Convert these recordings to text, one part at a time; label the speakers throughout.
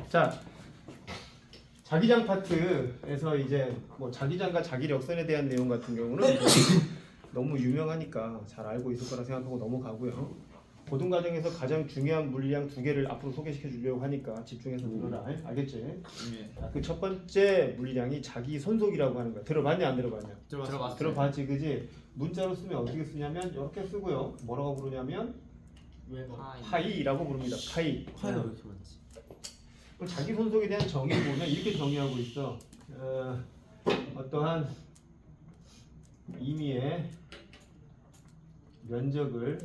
Speaker 1: 자, 자기장 파트에서 이제 뭐 자기장과 자기력선에 대한 내용 같은 경우는 너무 유명하니까 잘 알고 있을 거라 생각하고 넘어가고요. 고등 과정에서 가장 중요한 물리량 두 개를 앞으로 소개시켜 주려고 하니까 집중해서 들어라. 알겠지? 자, 그 첫 번째 물리량이 자기 손속이라고 하는 거야. 들어봤냐 안 들어봤냐?
Speaker 2: 들어봤어요.
Speaker 1: 들어봤지, 그지? 문자로 쓰면 어떻게 쓰냐면 이렇게 쓰고요. 뭐라고 부르냐면 파이라고 부릅니다. 파이.
Speaker 2: 파이가 왜 이렇게 많지?
Speaker 1: 그럼 자기 손속에 대한 정의를 보면 이렇게 정의하고 있어. 어떠한 임의의 면적을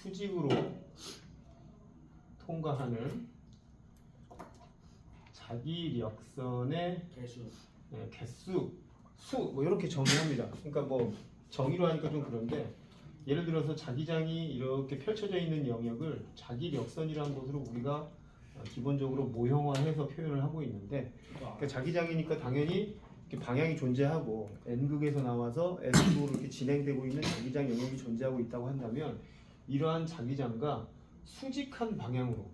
Speaker 1: 수직으로 통과하는 자기력선의 개수, 수, 뭐 이렇게 정의합니다. 그러니까 뭐 정의로 하니까 좀 그런데 예를 들어서 자기장이 이렇게 펼쳐져 있는 영역을 자기력선이라는 것으로 우리가 기본적으로 모형화해서 표현을 하고 있는데, 그러니까 자기장이니까 당연히 이렇게 방향이 존재하고 N극에서 나와서 S극으로 이렇게 진행되고 있는 자기장 영역이 존재하고 있다고 한다면 이러한 자기장과 수직한 방향으로,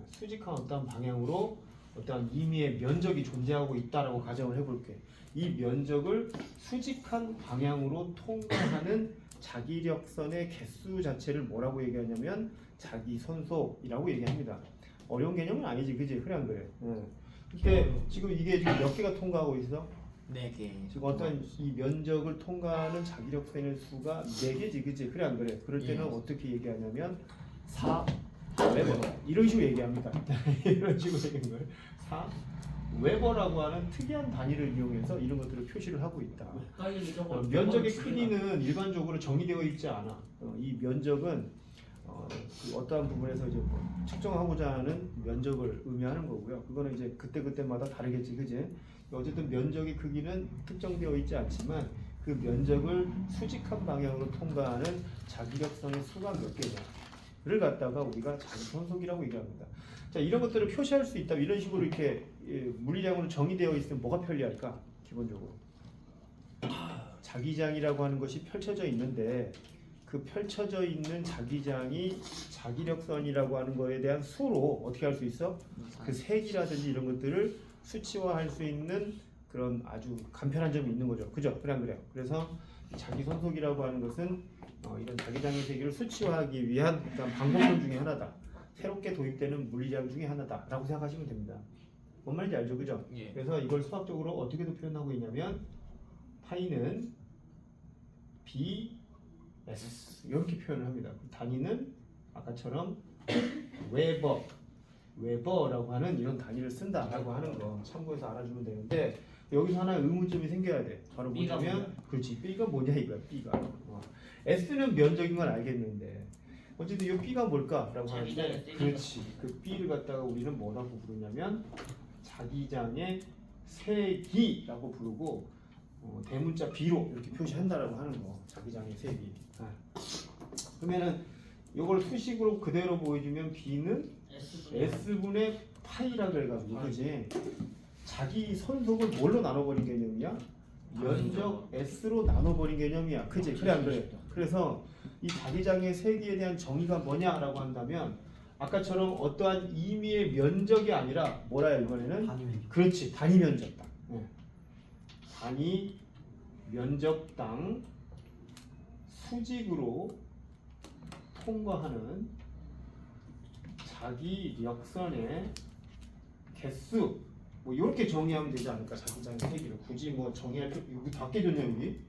Speaker 1: 수직한 어떤 방향으로 어떤 임의의 면적이 존재하고 있다라고 가정을 해볼게. 이 면적을 수직한 방향으로 통과하는 자기력선의 개수 자체를 뭐라고 얘기하냐면 자기 손속이라고 얘기합니다. 어려운 개념은 아니지, 그지? 그래 안 그래? 근데 지금 이게 지금 몇 개가 통과하고 있어?
Speaker 2: 4개.
Speaker 1: 지금 어떤 이 면적을 통과하는 자기력선의 수가 4개지, 그지? 그래 안 그래? 그럴 때는 어떻게 얘기하냐면 4 웨버 이런 식으로 얘기합니다. 이런 식으로 얘기하는 거예요. 4 웨버라고 하는 특이한 단위를 이용해서 이런 것들을 표시를 하고 있다. 면적의 크기는 일반적으로 정의되어 있지 않아. 이 면적은 그 어떠한 부분에서 이제 뭐 측정하고자 하는 면적을 의미하는 거고요. 그거는 이제 그때마다 다르겠지, 그지? 어쨌든 면적의 크기는 특정되어 있지 않지만 그 면적을 수직한 방향으로 통과하는 자기력선의 수가 몇 개냐를 갖다가 우리가 자기 손속이라고 얘기합니다. 자, 이런 것들을 표시할 수 있다. 이런 식으로 이렇게 물리량으로 정의되어 있으면 뭐가 편리할까? 기본적으로 자기장이라고 하는 것이 펼쳐져 있는데 그 펼쳐져 있는 자기장이 자기력선이라고 하는 거에 대한 수로 어떻게 할 수 있어? 그 색이라든지 이런 것들을 수치화할 수 있는 그런 아주 간편한 점이 있는 거죠. 그죠? 그래 안 그래요? 그래서 자기 손속이라고 하는 것은 이런 자기장의 세기를 수치화하기 위한 어떤 방법론 중에 하나다. 새롭게 도입되는 물리량 중에 하나다라고 생각하시면 됩니다. 뭔 말인지 알죠? 그죠?
Speaker 2: 예.
Speaker 1: 그래서 이걸 수학적으로 어떻게도 표현하고 있냐면 파이는 BS 이렇게 표현을 합니다. 단위는 아까처럼 웨버라고 하는 이런 단위를 쓴다라고 하는 거 참고해서 알아주면 되는데 여기서 하나의 의문점이 생겨야 돼. 바로 뭐냐면 그렇지, B가 뭐냐 이거야. B가 S는 면적인 건 알겠는데 어쨌든 이 B가 뭘까라고 하는데 그렇지, 그 B를 갖다가 우리는 뭐라고 부르냐면 자기장의 세기라고 부르고 대문자 B로 이렇게 표시한다라고 하는 거. 자기장의 세기. 그러면은 이걸 수식으로 그대로 보여주면 B는 S분의 파이라 그래가지고 그지? 자기 손속을 뭘로 나눠버린 개념이야? 면적 S로 나눠버린 개념이야. 그지? 그래 안 그래? 그래서 이 자기장의 세기에 대한 정의가 뭐냐라고 한다면 아까처럼 어떠한 임의의 면적이 아니라 뭐라요 이번에는?
Speaker 2: 단위 면적.
Speaker 1: 그렇지, 단위 면적당. 단위 면적당 수직으로 통과하는 자기력선의 개수 뭐 이렇게 정의하면 되지 않을까? 자기장의 세기를 굳이 뭐 정의할 필요. 여기 다 깨졌냐 여기?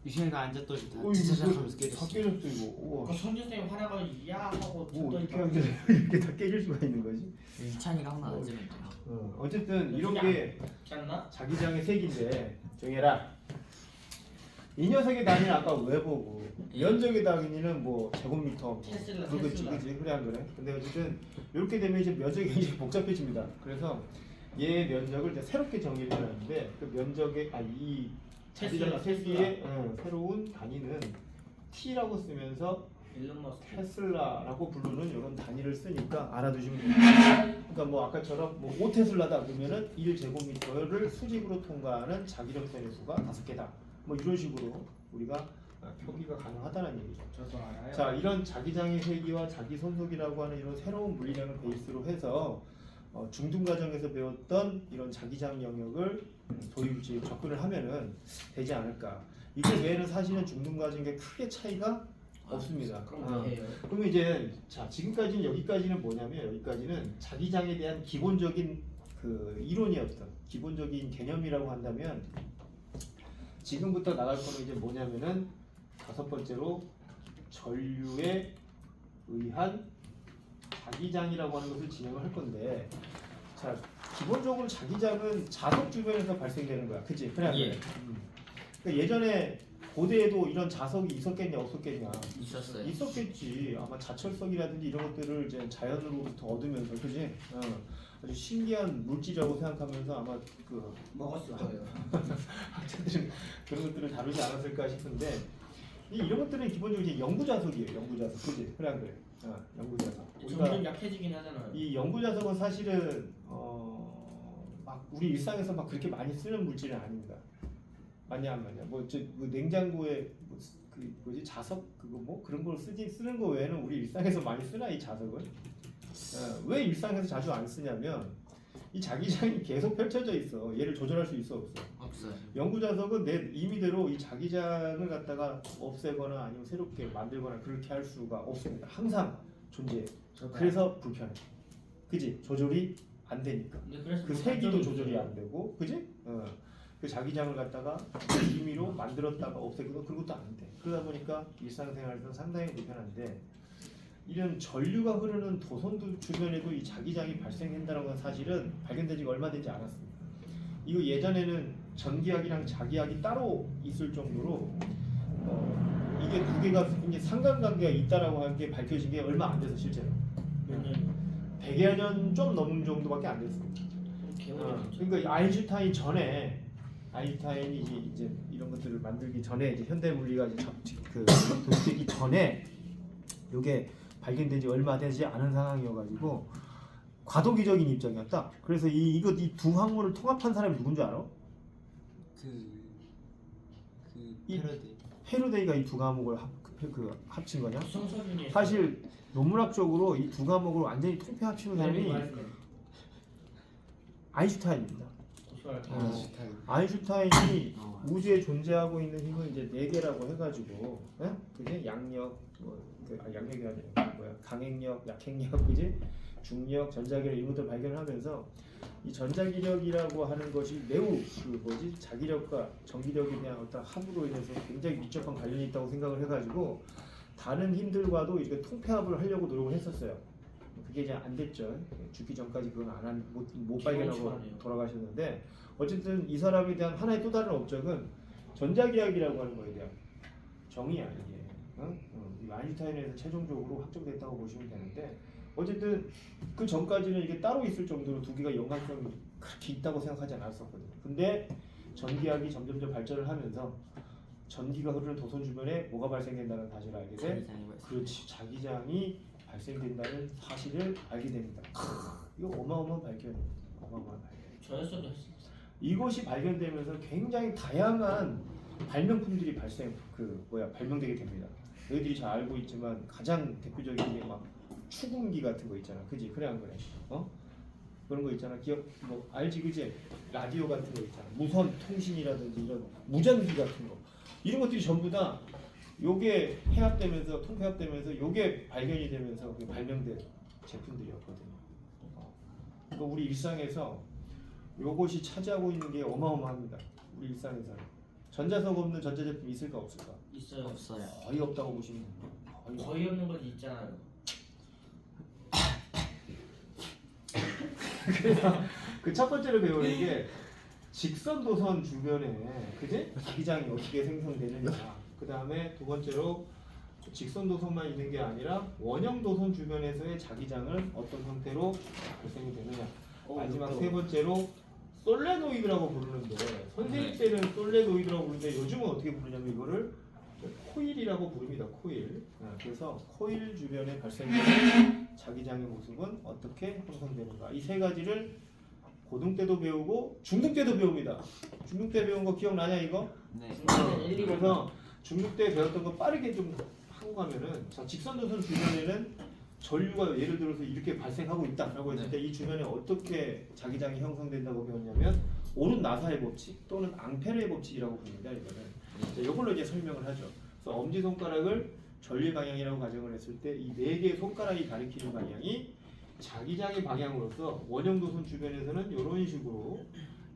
Speaker 2: 유신이가 앉았더니 다
Speaker 1: 이거
Speaker 2: 지쳐져가면서
Speaker 1: 다
Speaker 2: 깨졌어.
Speaker 1: 깨졌어 이거. 우와.
Speaker 3: 선생님 화나가 이야 하고
Speaker 1: 뭐 어떻게
Speaker 3: 쳤더니
Speaker 1: 하면 이렇게 다 깨질 수가 있는 거지?
Speaker 2: 이찬이가 하나 앉으면 돼요.
Speaker 1: 어쨌든 이런 게
Speaker 3: 않나?
Speaker 1: 자기장의 색인데 정해라. 이 녀석의 단위는 아까 웨버고 면적의 단위는 뭐 제곱미터 그렇겠지, 그지? 그래 안 그래? 근데 어쨌든 이렇게 되면 이제 면적이 굉장히 복잡해집니다. 그래서 얘 면적을 이제 새롭게 정의를 하는데 그 면적의 이 자기장 세기의 새로운 단위는 T라고 쓰면서
Speaker 3: 일론 머스크
Speaker 1: 테슬라라고 부르는 이런 단위를 쓰니까 알아두시면 됩니다. 그러니까 뭐 아까처럼 뭐 5테슬라다 그러면은 1제곱미터를 수직으로 통과하는 자기력선의 수가 5개다. 뭐 이런 식으로 우리가 표기가 가능하다는 얘기죠.
Speaker 3: 저도 알아요.
Speaker 1: 자, 이런 자기장의 회귀와 자기손속이라고 하는 이런 새로운 물리량을 베이스로 해서 중등 과정에서 배웠던 이런 자기장 영역을 도입 접근을 하면은 되지 않을까. 이거 외에는 사실은 중등 과정에 크게 차이가 없습니다.
Speaker 3: 그럼 뭐해요?
Speaker 1: 그럼 이제 자 지금까지는 여기까지는 뭐냐면 여기까지는 자기장에 대한 기본적인 그 이론이었던 기본적인 개념이라고 한다면 지금부터 나갈 거는 이제 뭐냐면은 다섯 번째로 전류에 의한 자기장이라고 하는 것을 진행을 할 건데 자 기본적으로 자기장은 자석 주변에서 발생되는 거야, 그치? 그래.
Speaker 2: 예.
Speaker 1: 그러니까 예전에 고대에도 이런 자석이 있었겠냐 없었겠냐?
Speaker 2: 있었어요.
Speaker 1: 있었겠지. 아마 자철석이라든지 이런 것들을 이제 자연으로부터 얻으면서, 그지? 아주 신기한 물질이라고 생각하면서 아마 그
Speaker 3: 먹었을 거예요.
Speaker 1: 학자들은 그런 것들을 다루지 않았을까 싶은데 이런 것들은 기본적으로 이제 영구자석이에요. 영구자석, 그지? 그래 안 그래? 영구자석.
Speaker 3: 점점 약해지긴 하잖아요.
Speaker 1: 이 영구자석은 사실은 막 우리 일상에서 막 그렇게 많이 쓰는 물질은 아닙니다. 맞냐 안 맞냐? 뭐 냉장고에 그 뭐지 자석 그거 뭐 그런 걸 쓰는 거 외에는 우리 일상에서 많이 쓰나 이 자석은? 왜 일상에서 자주 안 쓰냐면 이 자기장이 계속 펼쳐져 있어. 얘를 조절할 수 있어 없어?
Speaker 2: 없어요.
Speaker 1: 영구 자석은 내 임의대로 이 자기장을 갖다가 없애거나 아니면 새롭게 만들거나 그렇게 할 수가 없습니다. 항상 존재해. 그래서 불편해. 그지? 조절이 안 되니까.
Speaker 3: 근데 그래서
Speaker 1: 그 세기도 조절이 안 되고, 그지? 그 자기장을 갖다가 임의로 만들었다가 없애고 그런 것도 안 돼. 그러다 보니까 일상생활에서 상당히 불편한데 이런 전류가 흐르는 도선도 주변에도 이 자기장이 발생한다는 건 사실은 발견되지가 얼마 되지 않았습니다. 이거 예전에는 전기약이랑 자기약이 따로 있을 정도로 이게 두 개가 굉장히 상관관계가 있다라고 하는 게 밝혀진 게 얼마 안 돼서 실제로 100여 년 좀 넘는 정도밖에 안 됐습니다. 그러니까 아인슈타인 전에 아인슈타인이 이제 이런 것들을 만들기 전에 이제 현대 물리가 이제 도입되기 전에 이게 발견되지 얼마 되지 않은 상황이어가지고 과도기적인 입장이었다. 그래서 이 두 학문을 통합한 사람이 누군 줄 알아? 페르데이가 이 두 과목을 합친 거냐? 사실 논문학적으로 이 두 과목을 완전히 통폐 합치는 사람이 아인슈타인입니다. 아인슈타인이 우주에 존재하고 있는 힘은 이제 네 개라고 해가지고, 그게 양력, 양력이 아니라 뭐야, 강행력, 약행력, 그지? 중력, 전자기력 이런 것들 발견하면서 이 전자기력이라고 하는 것이 매우 자기력과 전기력에 대한 어떤 합으로 인해서 굉장히密접한 관련이 있다고 생각을 해가지고 다른 힘들과도 이렇게 통폐합을 하려고 노력을 했었어요. 그게 이제 안 됐죠. 죽기 전까지 그건 못 발견하고 돌아가셨는데 어쨌든 이 사람에 대한 하나의 또 다른 업적은 전자기학이라고 하는 거에 대한 정의야 이게. 아인슈타인에서 최종적으로 확정됐다고 보시면 되는데 어쨌든 그 전까지는 이게 따로 있을 정도로 두 개가 연관성이 그렇게 있다고 생각하지 않았었거든요. 근데 전기학이 점점점 발전을 하면서 전기가 흐르는 도선 주변에 뭐가 발생된다는 사실을 알게 돼. 그렇지, 자기장이 발생된다는 사실을 알게 됩니다. 이거 어마어마한 발견입니다. 어마어마한 발견.
Speaker 3: 저였어도 했습니다.
Speaker 1: 이것이 발견되면서 굉장히 다양한 발명품들이 발명되게 됩니다. 너희들이 잘 알고 있지만 가장 대표적인 게 막 추궁기 같은 거 있잖아, 그지? 그래 안 그래? 그런 거 있잖아. 알지, 그지? 라디오 같은 거 있잖아. 무선 통신이라든지 이런 무전기 같은 거. 이런 것들이 전부 다 요게 해합되면서 통폐합되면서 요게 발견이 되면서 발명된 제품들이었거든요. 그러니까 우리 일상에서 요것이 차지하고 있는 게 어마어마합니다. 우리 일상에서는 전자석 없는 전자제품 있을까 없을까?
Speaker 3: 있어요.
Speaker 2: 없어요.
Speaker 1: 거의 없다고 보시면 됩니다.
Speaker 3: 거의 없는 건 있잖아요.
Speaker 1: 그래서 그 첫 번째로 배우는 게 직선 도선 주변에 그지? 자기장이 어떻게 생성되느냐. 그 다음에 두 번째로 직선 도선만 있는 게 아니라 원형 도선 주변에서의 자기장을 어떤 형태로 발생이 되느냐. 마지막 세 번째로 솔레노이드라고 부르는데 선생님 때는 솔레노이드라고 부르는데 요즘은 어떻게 부르냐면 이거를 코일이라고 부릅니다. 코일. 그래서 코일 주변에 발생되는 자기장의 모습은 어떻게 형성되는가. 이 세 가지를 고등 때도 배우고 중등 때도 배웁니다. 중등 때 배운 거 기억나냐 이거?
Speaker 2: 네.
Speaker 1: 그래서 중국 때 배웠던 거 빠르게 좀 하고 가면은 자 직선도선 주변에는 전류가 예를 들어서 이렇게 발생하고 있다라고 했을 때 이 주변에 어떻게 자기장이 형성된다고 배웠냐면 오른 나사의 법칙 또는 앙페르의 법칙이라고 부릅니다. 이거는 자, 이걸로 이제 설명을 하죠. 그래서 엄지 손가락을 전류 방향이라고 가정을 했을 때 이 네 개의 손가락이 가리키는 방향이 자기장의 방향으로서 원형도선 주변에서는 이런 식으로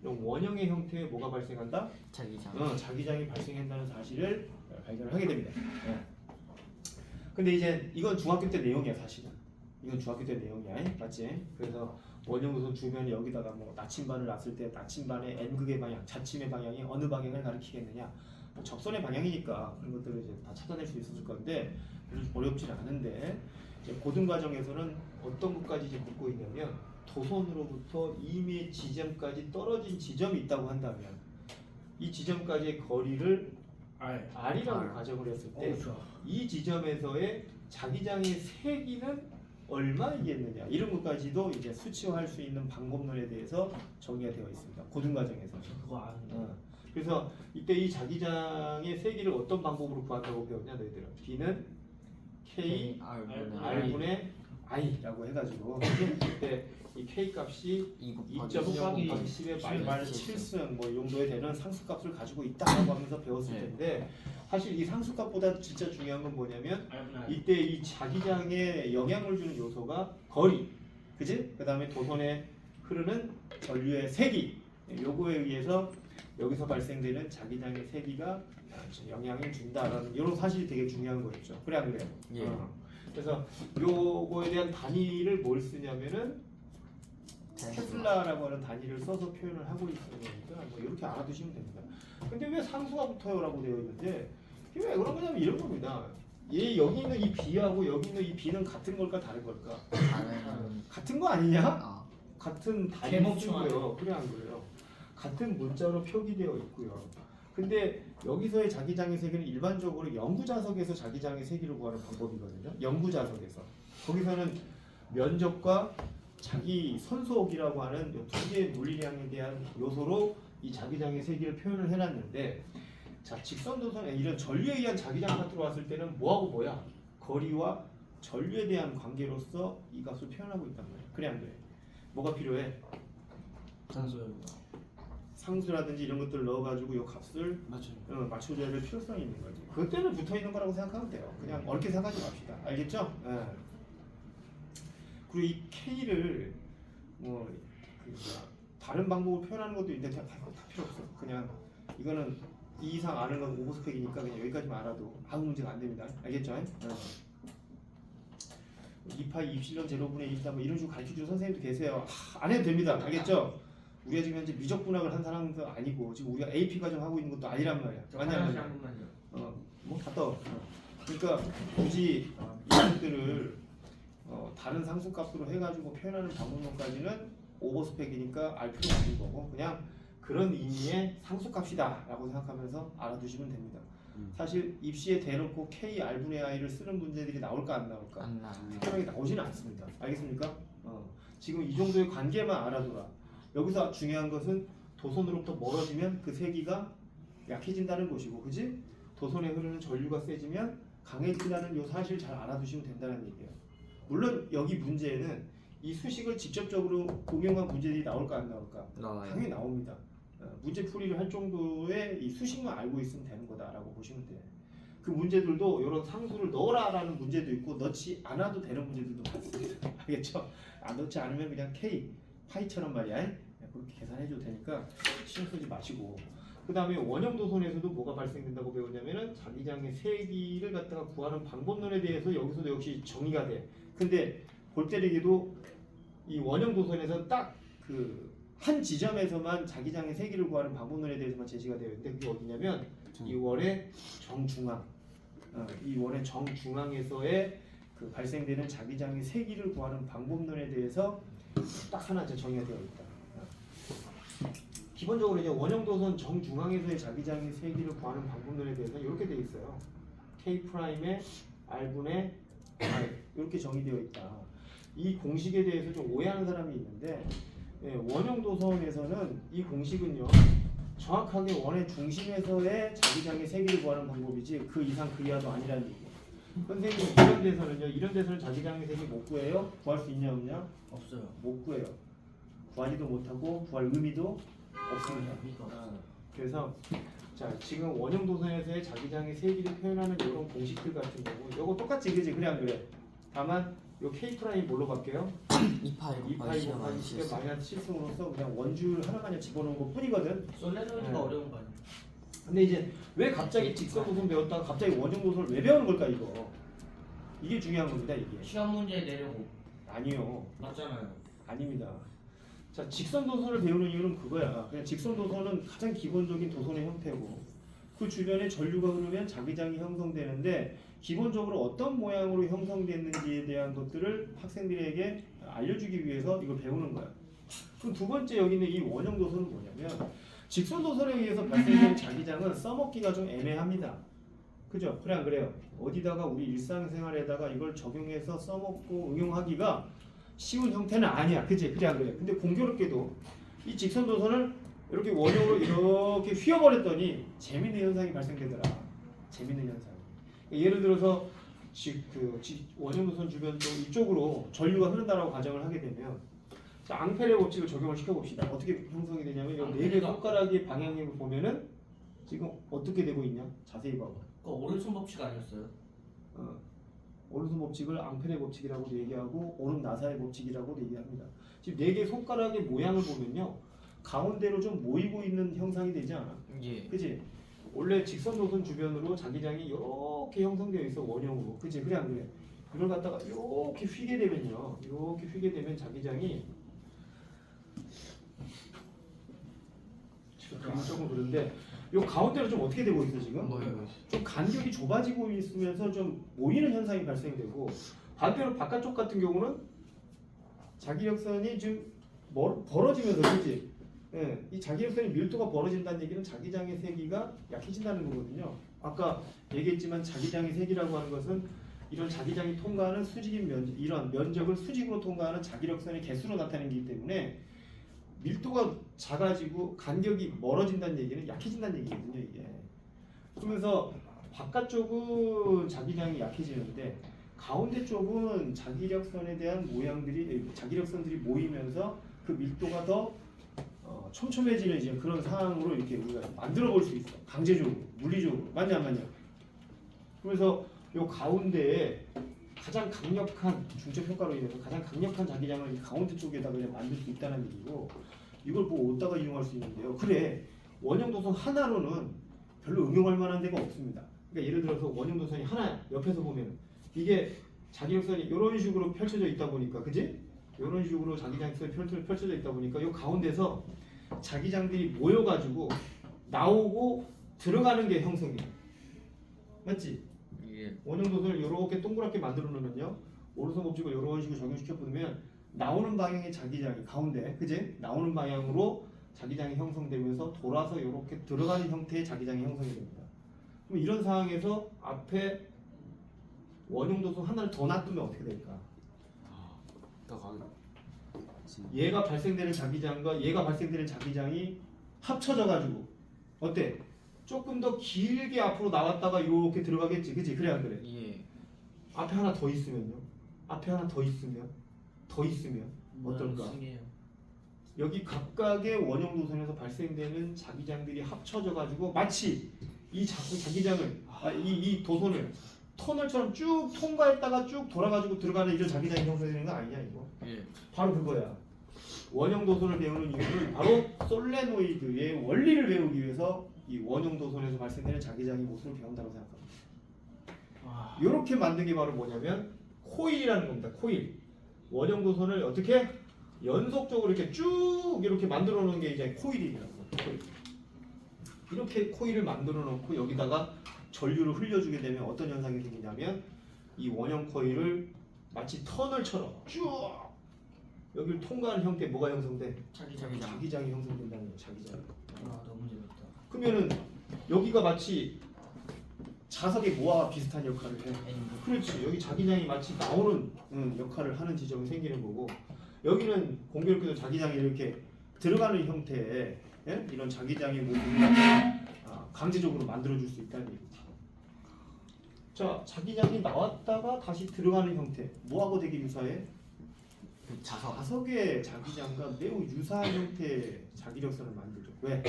Speaker 1: 이런 원형의 형태의 뭐가 발생한다?
Speaker 2: 자기장.
Speaker 1: 자기장이 발생한다는 사실을 발견을 하게 됩니다. 예. 근데 이제 이건 중학교 때 내용이야 사실은. 이건 중학교 때 내용이야, 맞지? 그래서 원형도선 주변에 여기다가 뭐 나침반을 놨을 때 나침반의 N극의 방향, 자침의 방향이 어느 방향을 가리키겠느냐? 뭐 접선의 방향이니까 그런 것들을 이제 다 찾아낼 수 있었을 건데 별로 어렵지는 않은데 이제 고등 과정에서는 어떤 것까지 이제 묻고 있냐면 도선으로부터 임의 지점까지 떨어진 지점이 있다고 한다면 이 지점까지의 거리를 R이라고
Speaker 2: R.
Speaker 1: 가정을 했을 때
Speaker 3: 좋아.
Speaker 1: 이 지점에서의 자기장의 세기는 얼마이겠느냐 이런 것까지도 이제 수치화할 수 있는 방법론에 대해서 정의가 되어 있습니다. 고등 과정에서.
Speaker 3: 그거 아는데.
Speaker 1: 그래서 이때 이 자기장의 세기를 어떤 방법으로 구한다고 배웠냐 너희들은? B는 K R분의 I라고 해가지고 그때 이 K 값이 2.0 곱하기 10의 말 7승 뭐 이 정도에 되는 상수값을 가지고 있다라고 하면서 배웠을 텐데 사실 이 상수값보다 진짜 중요한 건 뭐냐면 이때 이 자기장에 영향을 주는 요소가 거리, 그지? 그 다음에 도선에 흐르는 전류의 세기 요거에 의해서 여기서 발생되는 자기장의 세기가 영향을 준다라는 이런 사실이 되게 중요한 거였죠. 그래 안 그래요?
Speaker 2: 예.
Speaker 1: 그래서 요거에 대한 단위를 뭘 쓰냐면은 테슬라라고 하는 단위를 써서 표현을 하고 있으니까 뭐 이렇게 알아두시면 됩니다. 근데 왜 상수가 붙어요라고 되어 있는데 이게 왜 그런 거냐면 이런 겁니다. 얘 여기 있는 이 B하고 여기 있는 이 B는 같은 걸까 다른 걸까?
Speaker 2: 다른.
Speaker 1: 같은 거 아니냐?
Speaker 2: 아.
Speaker 1: 같은 단위
Speaker 3: 개멍청하네.
Speaker 1: 쓰고요. 그래 안 그래요? 같은 문자로 표기되어 있고요. 근데 여기서의 자기장의 세기는 일반적으로 영구자석에서 자기장의 세기를 구하는 방법이거든요. 영구자석에서 거기서는 면적과 자기 선속이라고 하는 두 개의 물리량에 대한 요소로 이 자기장의 세기를 표현을 해놨는데 자 직선도선에 이런 전류에 의한 자기장만 들어왔을 때는 뭐하고 뭐야? 거리와 전류에 대한 관계로서 이 값을 표현하고 있단 말이야. 그래 안 그래? 뭐가 필요해? 상수라든지 이런 것들을 넣어가지고 이 값을 맞춰줘야 될 필요성이 있는 거지. 그것 때문에 붙어 있는 거라고 생각하면 돼요. 그냥 어렵게 생각하지 맙시다. 알겠죠? 예. 그리고 이 K를 다른 방법으로 표현하는 것도 있는데 다 필요 없어. 그냥 이거는 이 이상 아는 건 오버스펙이니까 그냥 여기까지만 알아도 아무 문제가 안 됩니다. 알겠죠? 예. 2파이 입실론 제로분의 1이다 뭐 이런 식으로 가르쳐주는 선생님도 계세요. 안 해도 됩니다. 알겠죠? 우리가 지금 현재 미적분학을 한 사람도 아니고 지금 우리가 AP 과정 하고 있는 것도 아니란 말이야. 맞냐? 뭐 갔다 와. 그러니까 굳이 이것들을 다른 상수값으로 해가지고 표현하는 방법론까지는 오버스펙이니까 알 필요가 없는 거고 그냥 그런 의미의 상수값이다라고 생각하면서 알아두시면 됩니다. 사실 입시에 대놓고 K R분의 I를 쓰는 문제들이 나올까 안 나올까?
Speaker 2: 안 나.
Speaker 1: 특별하게 나오지는 않습니다. 알겠습니까? 지금 이 정도의 관계만 알아둬라. 여기서 중요한 것은 도선으로부터 멀어지면 그 세기가 약해진다는 것이고, 그지? 도선에 흐르는 전류가 세지면 강해진다는 이 사실 잘 알아두시면 된다는 얘기예요. 물론 여기 문제에는 이 수식을 직접적으로 응용한 문제들이 나올까 안 나올까?
Speaker 2: 나와요.
Speaker 1: 당연히 나옵니다. 문제 풀이를 할 정도의 이 수식만 알고 있으면 되는 거다라고 보시면 돼요. 그 문제들도 이런 상수를 넣어라라는 문제도 있고 넣지 않아도 되는 문제들도 많습니다. 알겠죠? 넣지 않으면 그냥 K, 파이처럼 말이야. 그렇게 계산해줘도 되니까 신경 쓰지 마시고. 그 다음에 원형 도선에서도 뭐가 발생된다고 배웠냐면은 자기장의 세기를 갖다가 구하는 방법론에 대해서 여기서도 역시 정의가 돼. 근데 골 때리기도 이 원형 도선에서 딱 그 한 지점에서만 자기장의 세기를 구하는 방법론에 대해서만 제시가 되어 있는데 그게 어디냐면 이 원의 정중앙, 이 원의 정중앙에서의 그 발생되는 자기장의 세기를 구하는 방법론에 대해서 딱 하나 정의가 되어 있다. 기본적으로 이제 원형 도선 정중앙에서의 자기장의 세기를 구하는 방법론에 대해서 이렇게 되어 있어요. K 프라임의 R분의 R 이렇게 정의되어 있다. 이 공식에 대해서 좀 오해하는 사람이 있는데 원형 도선에서는 이 공식은요 정확하게 원의 중심에서의 자기장의 세기를 구하는 방법이지 그 이상 그 이하도 아니라는 얘기예요. 선생님 이런 데서는 자기장의 세기 못 구해요? 구할 수 있냐 없냐?
Speaker 3: 없어요.
Speaker 1: 못 구해요. 구하지도 못하고 구할 의미도 없습니다.
Speaker 3: 의미가 없어요.
Speaker 1: 그래서 자 지금 원형 도선에서의 자기장의 세기를 표현하는 이런 공식들 같은 거고 이거 똑같지 그지? 그래 안 그래? 다만 요 K 프라임 뭘로 바뀌어요?
Speaker 2: 2파이
Speaker 1: 2파이 곱하기 10의 마이너스 7승으로서 그냥 원줄 하나만 집어넣은 것 뿐이거든.
Speaker 3: 솔레노이드가
Speaker 1: 네.
Speaker 3: 어려운 거 아니에요?
Speaker 1: 근데 이제 왜 갑자기 직선 도선 배웠다가 갑자기 원형 도선을 왜 배우는 걸까 이거? 이게 중요한 겁니다 이게.
Speaker 3: 시험 문제 내려고
Speaker 1: 아니요.
Speaker 3: 맞잖아요.
Speaker 1: 아닙니다. 자 직선 도선을 배우는 이유는 그거야. 그냥 직선 도선은 가장 기본적인 도선의 형태고 그 주변에 전류가 흐르면 자기장이 형성되는데 기본적으로 어떤 모양으로 형성됐는지에 대한 것들을 학생들에게 알려주기 위해서 이걸 배우는 거야. 그럼 두 번째 여기 있는 이 원형 도선은 뭐냐면 직선 도선에 의해서 발생되는 자기장은 써먹기가 좀 애매합니다. 그죠? 그래 안 그래요? 어디다가 우리 일상생활에다가 이걸 적용해서 써먹고 응용하기가 쉬운 형태는 아니야. 그지? 그래 안 그래? 근데 공교롭게도 이 직선 도선을 이렇게 원형으로 이렇게 휘어버렸더니 재밌는 현상이 발생되더라. 재밌는 현상. 예를 들어서 원형 도선 주변 쪽 이쪽으로 전류가 흐른다라고 가정을 하게 되면 자, 앙페레 법칙을 적용을 시켜봅시다. 어떻게 형성이 되냐면 이 네 개 손가락의 방향을 보면은 지금 어떻게 되고 있냐? 자세히 봐봐.
Speaker 3: 그거 오른손 법칙 아니었어요?
Speaker 1: 오른손 법칙을 앙페레 법칙이라고도 얘기하고 오른 나사의 법칙이라고도 얘기합니다. 지금 네 개 손가락의 모양을 보면요, 가운데로 좀 모이고 있는 형상이 되지 않아?
Speaker 2: 예.
Speaker 1: 그지? 원래 직선 도선 주변으로 자기장이 이렇게 형성되어 있어 원형으로. 그지? 그래 안 그래? 이걸 갖다가 이렇게 휘게 되면요, 이렇게 휘게 되면 자기장이 그림이 조금 그런데 요 가운데로 좀 어떻게 되고 있어 지금?
Speaker 2: 뭐예요?
Speaker 1: 좀 간격이 좁아지고 있으면서 좀 모이는 현상이 발생되고 반대로 바깥쪽 같은 경우는 자기력선이 좀 벌어지면서 그지? 예, 이 자기력선이 밀도가 벌어진다는 얘기는 자기장의 세기가 약해진다는 거거든요. 아까 얘기했지만 자기장의 세기라고 하는 것은 이런 자기장이 통과하는 수직인 면적, 이런 면적을 수직으로 통과하는 자기력선의 개수로 나타내기 때문에 밀도가 작아지고 간격이 멀어진다는 얘기는 약해진다는 얘기거든요 이게. 그러면서 바깥쪽은 자기장이 약해지는데 가운데 쪽은 자기력선에 대한 모양들이 자기력선들이 모이면서 그 밀도가 더 촘촘해지는 이제 그런 상황으로 이렇게 우리가 만들어 볼 수 있어. 강제적으로, 물리적으로. 맞냐 안 맞냐? 그래서 요 가운데에 가장 강력한 중첩 효과로 인해서 가장 강력한 자기장을 이 가운데 쪽에다 그냥 만들 수 있다는 얘기고, 이걸 뭐 어디다가 이용할 수 있는데요? 그래, 원형 도선 하나로는 별로 응용할 만한 데가 없습니다. 그러니까 예를 들어서 원형 도선이 하나 옆에서 보면 이게 자기력선이 이런 식으로 펼쳐져 있다 보니까, 그지? 이런 식으로 자기장이 펼쳐져 있다 보니까 이 가운데서 자기장들이 모여가지고 나오고 들어가는 게 형성이 돼. 맞지?
Speaker 2: 예.
Speaker 1: 원형 도선을 이렇게 동그랗게 만들어 놓으면요, 오른손 법칙을 이런 식으로 적용시켜 보면 나오는 방향의 자기장이 가운데, 그지? 나오는 방향으로 자기장이 형성되면서 돌아서 이렇게 들어가는 형태의 자기장이 형성이 됩니다. 그럼 이런 상황에서 앞에 원형 도선 하나를 더 놔두면 어떻게 될까? 얘가 발생되는 자기장과 얘가 발생되는 자기장이 합쳐져 가지고 어때? 조금 더 길게 앞으로 나왔다가 이렇게 들어가겠지, 그치? 그래 안 그래?
Speaker 2: 예.
Speaker 1: 앞에 하나 더 있으면요. 앞에 하나 더 있으면 어떨까?
Speaker 3: 신기해요.
Speaker 1: 여기 각각의 원형 도선에서 발생되는 자기장들이 합쳐져 가지고 마치 이 자기장을 이 도선을 터널처럼 쭉 통과했다가 쭉 돌아가지고 들어가는 이런 자기장이 형성되는 거 아니냐 이거?
Speaker 2: 예.
Speaker 1: 바로 그거야. 원형 도선을 배우는 이유는 바로 솔레노이드의 원리를 배우기 위해서 이 원형 도선에서 발생되는 자기장의 모습을 배운다고 생각합니다. 이렇게 만든 게 바로 뭐냐면 코일이라는 겁니다. 코일. 원형 도선을 어떻게 연속적으로 이렇게 쭉 이렇게 만들어 놓은 게 이제 코일이라고. 코일. 이렇게 코일을 만들어 놓고 여기다가 전류를 흘려주게 되면 어떤 현상이 생기냐면 이 원형 코일을 마치 터널처럼 쭉 여기를 통과하는 형태 뭐가 형성돼? 자기장이 형성된다는 거예요. 자기장.
Speaker 3: 너무 재밌다.
Speaker 1: 그러면은 여기가 마치 자석의 모아와 비슷한 역할을 해. 그렇지. 여기 자기장이 마치 나오는 역할을 하는 지점이 생기는 거고, 여기는 공교롭게도 자기장이 이렇게 들어가는 형태의 예? 이런 자기장의 모습을 강제적으로 만들어줄 수 있다는 얘기지. 자, 자기장이 나왔다가 다시 들어가는 형태. 뭐하고 되게 유사해?
Speaker 2: 자석.
Speaker 1: 자석의 자기장과 매우 유사한 형태의 자기력선을 만들죠. 왜?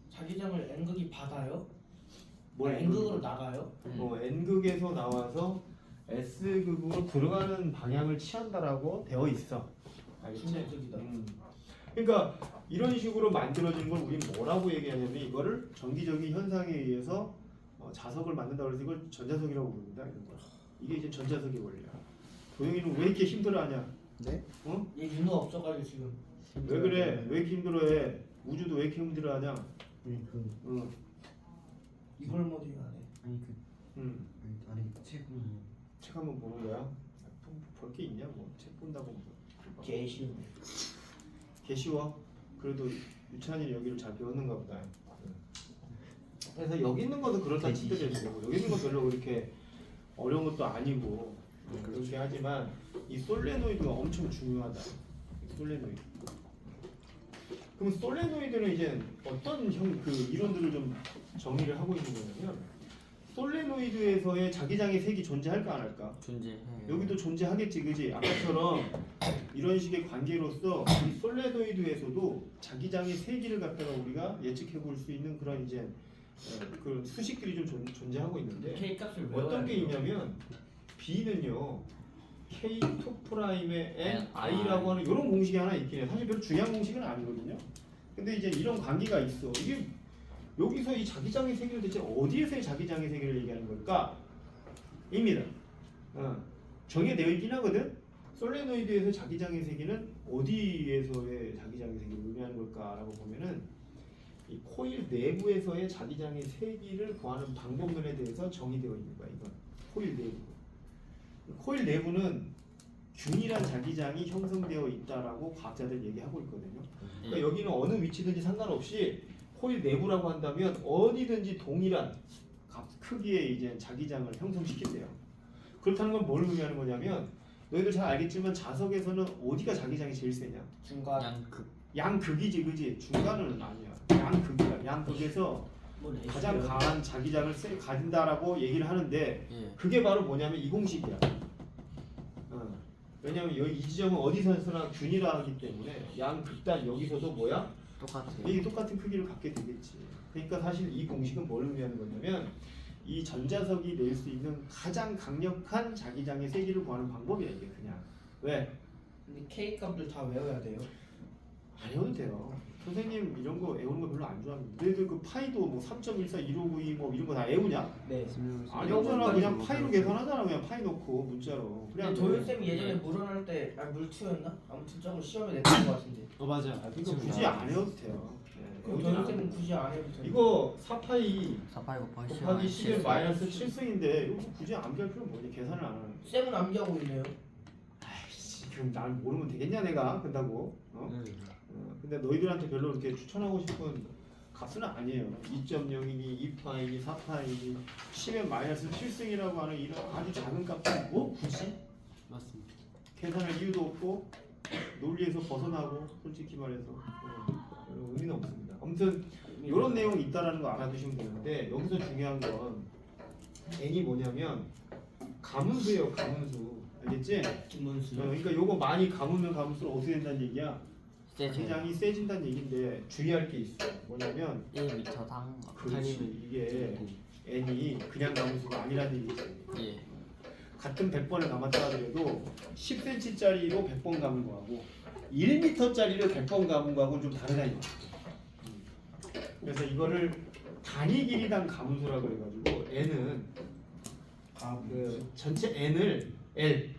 Speaker 3: 자기장을 N극이 받아요?
Speaker 1: 뭘
Speaker 3: N극으로 나가요?
Speaker 1: N극에서 나와서 S극으로 들어가는 방향을 취한다라고 되어 있어. 알겠지?
Speaker 3: 순간적이다.
Speaker 1: 그러니까 이런 식으로 만들어진 걸 우리는 뭐라고 얘기하냐면 이거를 전기적인 현상에 의해서 자석을 만든다고 해서 이걸 전자석이라고 부릅니다. 이런 거. 이게 이제 전자석의 원리야. 도영이는 왜 이렇게 힘들어하냐?
Speaker 2: 네?
Speaker 1: 어?
Speaker 3: 얘 윤호가 없어가지고 지금.
Speaker 1: 왜 그래? 왜 이렇게 힘들어해? 우주도 왜 이렇게 힘들어하냐? 응.
Speaker 3: 이걸 못 이해하네.
Speaker 2: 아니 그
Speaker 1: 응.
Speaker 2: 아니 책은
Speaker 1: 책 한번 보는 거야? 볼 게 있냐? 뭐 책 본다고 뭐.
Speaker 3: 개 싫네.
Speaker 1: 개 쉬워. 그래도 유찬이 여기를 잘 배웠는가 보다. 그래서 여기 있는 것도 그렇다 치더라도 여기 있는 거 별로 그렇게 어려운 것도 아니고 그렇게 하지만 이 솔레노이드가 엄청 중요하다. 솔레노이드. 그럼 솔레노이드는 이제 어떤 그 이론들을 좀 정의를 하고 있는 거냐면 솔레노이드에서의 자기장의 색이 존재할까 안 할까?
Speaker 2: 존재해.
Speaker 1: 여기도 존재하겠지, 그지? 아까처럼 이런 식의 관계로서 이 솔레노이드에서도 자기장의 세기를 갖다가 우리가 예측해 볼 수 있는 그런 이제 그 수식들이 좀 존재하고 있는데
Speaker 3: K 값을 외워야
Speaker 1: 어떤 게
Speaker 3: 돼요.
Speaker 1: 있냐면 B는요 K2 프라임의 N
Speaker 2: I.
Speaker 1: I라고 하는 이런 공식이 하나 있긴 해. 사실 별로 중요한 공식은 아니거든요. 근데 이제 이런 관계가 있어. 이게 여기서 이 자기장의 세계를 대체 어디에서의 자기장의 세계를 얘기하는 걸까? 입니다. 정의되어 있긴 하거든. 솔레노이드에서 자기장의 세계는 어디에서의 자기장의 세계를 의미하는 걸까라고 보면은 이 코일 내부에서의 자기장의 세기를 구하는 방법론에 대해서 정의되어 있는 거야. 이건 코일 내부. 코일 내부는 균일한 자기장이 형성되어 있다라고 과학자들 얘기하고 있거든요. 그러니까 여기는 어느 위치든지 상관없이 코일 내부라고 한다면 어디든지 동일한 크기의 이제 자기장을 형성시킨대요. 그렇다는 건 뭘 의미하는 거냐면 너희들 잘 알겠지만 자석에서는 어디가 자기장이 제일 세냐?
Speaker 3: 중간.
Speaker 2: 양극.
Speaker 1: 양극이지, 그지? 중간은 아니야. 양극이야. 양극에서
Speaker 3: 뭐
Speaker 1: 가장 강한 자기장을 가진다라고 얘기를 하는데
Speaker 2: 예.
Speaker 1: 그게 바로 뭐냐면 이 공식이야. 왜냐면 여기 이 지점은 어디서나 균일하기 때문에 양극단 여기서도 뭐야?
Speaker 2: 똑같아요.
Speaker 1: 이게 똑같은 크기를 갖게 되겠지. 그러니까 사실 이 공식은 뭘 의미하는 거냐면 이 전자석이 낼 수 있는 가장 강력한 자기장의 세기를 구하는 방법이야 이게 그냥. 왜?
Speaker 3: 근데 K 값들 다 외워야 돼요.
Speaker 1: 안 외워도 돼요. 선생님 이런 거 외우는 거 별로 안 좋아합니다. 너희들 그 파이도 뭐 3.14, 1592 뭐 이런 거 다 외우냐?
Speaker 3: 네.
Speaker 1: 안 외우잖아. 그냥 파이로 계산하잖아. 그냥 파이 넣고 문자로. 그냥
Speaker 3: 도윤 쌤이 예전에 물어날 때 물투였나? 아무튼 저거 시험에 냈던 것 같은데.
Speaker 2: 맞아.
Speaker 1: 이거 굳이 안 외워도 돼요.
Speaker 3: 그럼
Speaker 1: 외우진
Speaker 3: 도윤 쌤은
Speaker 1: 않아도
Speaker 3: 굳이 안 해도 돼요.
Speaker 1: 이거 4파이
Speaker 2: 4파이 곱하기
Speaker 1: 곱하기 11 마이너스 7승인데 이거 굳이 암기할 필요 뭐냐? 계산을 안 하는.
Speaker 3: 쌤은 암기하고 있네요.
Speaker 1: 아이씨, 그럼 날 모르면 되겠냐 내가 근다고? 근데 너희들한테 별로 이렇게 추천하고 싶은 값은 아니에요. 2.0이니 2파이니 4파이니 10의 마이너스 7승이라고 하는 이런 아주 작은 값은 뭐 굳이
Speaker 2: 맞습니다.
Speaker 1: 계산할 이유도 없고 논리에서 벗어나고 솔직히 말해서 의미는 없습니다. 아무튼 이런 내용이 있다라는 거 알아두시면 되는데 여기서 중요한 건 n이 뭐냐면 가문수예요. 가문수. 알겠지?
Speaker 3: 김문수.
Speaker 1: 그러니까 요거 많이 감으면 감을수록 어떻게 된다는 얘기야?
Speaker 2: 세죠.
Speaker 1: 자기장이 세진다는 얘기인데 주의할 게 있어. 뭐냐면
Speaker 2: 1m당
Speaker 1: 그렇지 이게 n이 그냥 가문수가 아니라는 얘기지.
Speaker 2: 예.
Speaker 1: 같은 100번을 감았다 하더라도 10cm짜리로 100번 감은 거하고 1m짜리를 100번 감은 거하고는 좀 다르다 이거. 그래서 이거를 단위 길이당 가문수라고 그래가지고 n은 그 전체 n을 l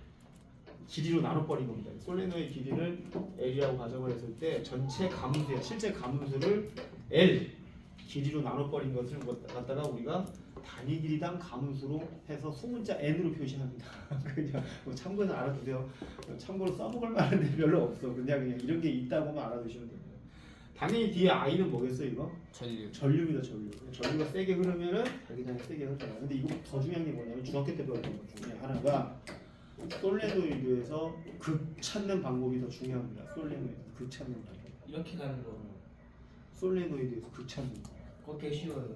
Speaker 1: 길이로 나눠버린 겁니다. 솔레노의 길이를 L이라고 가정을 했을 때 전체 가문수야. 실제 가문수를 L 길이로 나눠버린 것을 갖다가 우리가 단위 길이당 가문수로 해서 소문자 N으로 표시합니다. 그냥 뭐 참고는 알아두세요. 참고로 써먹을 만한 데 별로 없어. 그냥 이런 게 있다고만 알아두시면 됩니다. 당연히 뒤에 I는 뭐겠어 이거?
Speaker 2: 전류.
Speaker 1: 전류입니다. 전류. 전류가 세게 흐르면은 자기장이 세게 흐르잖아. 근데 이거 더 중요한 게 뭐냐면 중학교 때 배웠던 것 중에 하나가 솔레노이드에서 극 찾는 방법이 더 중요합니다. 솔레노이드 극 찾는 방법.
Speaker 3: 이렇게 가는 거.
Speaker 1: 솔레노이드에서 극차수
Speaker 3: 그거 되게 쉬워요.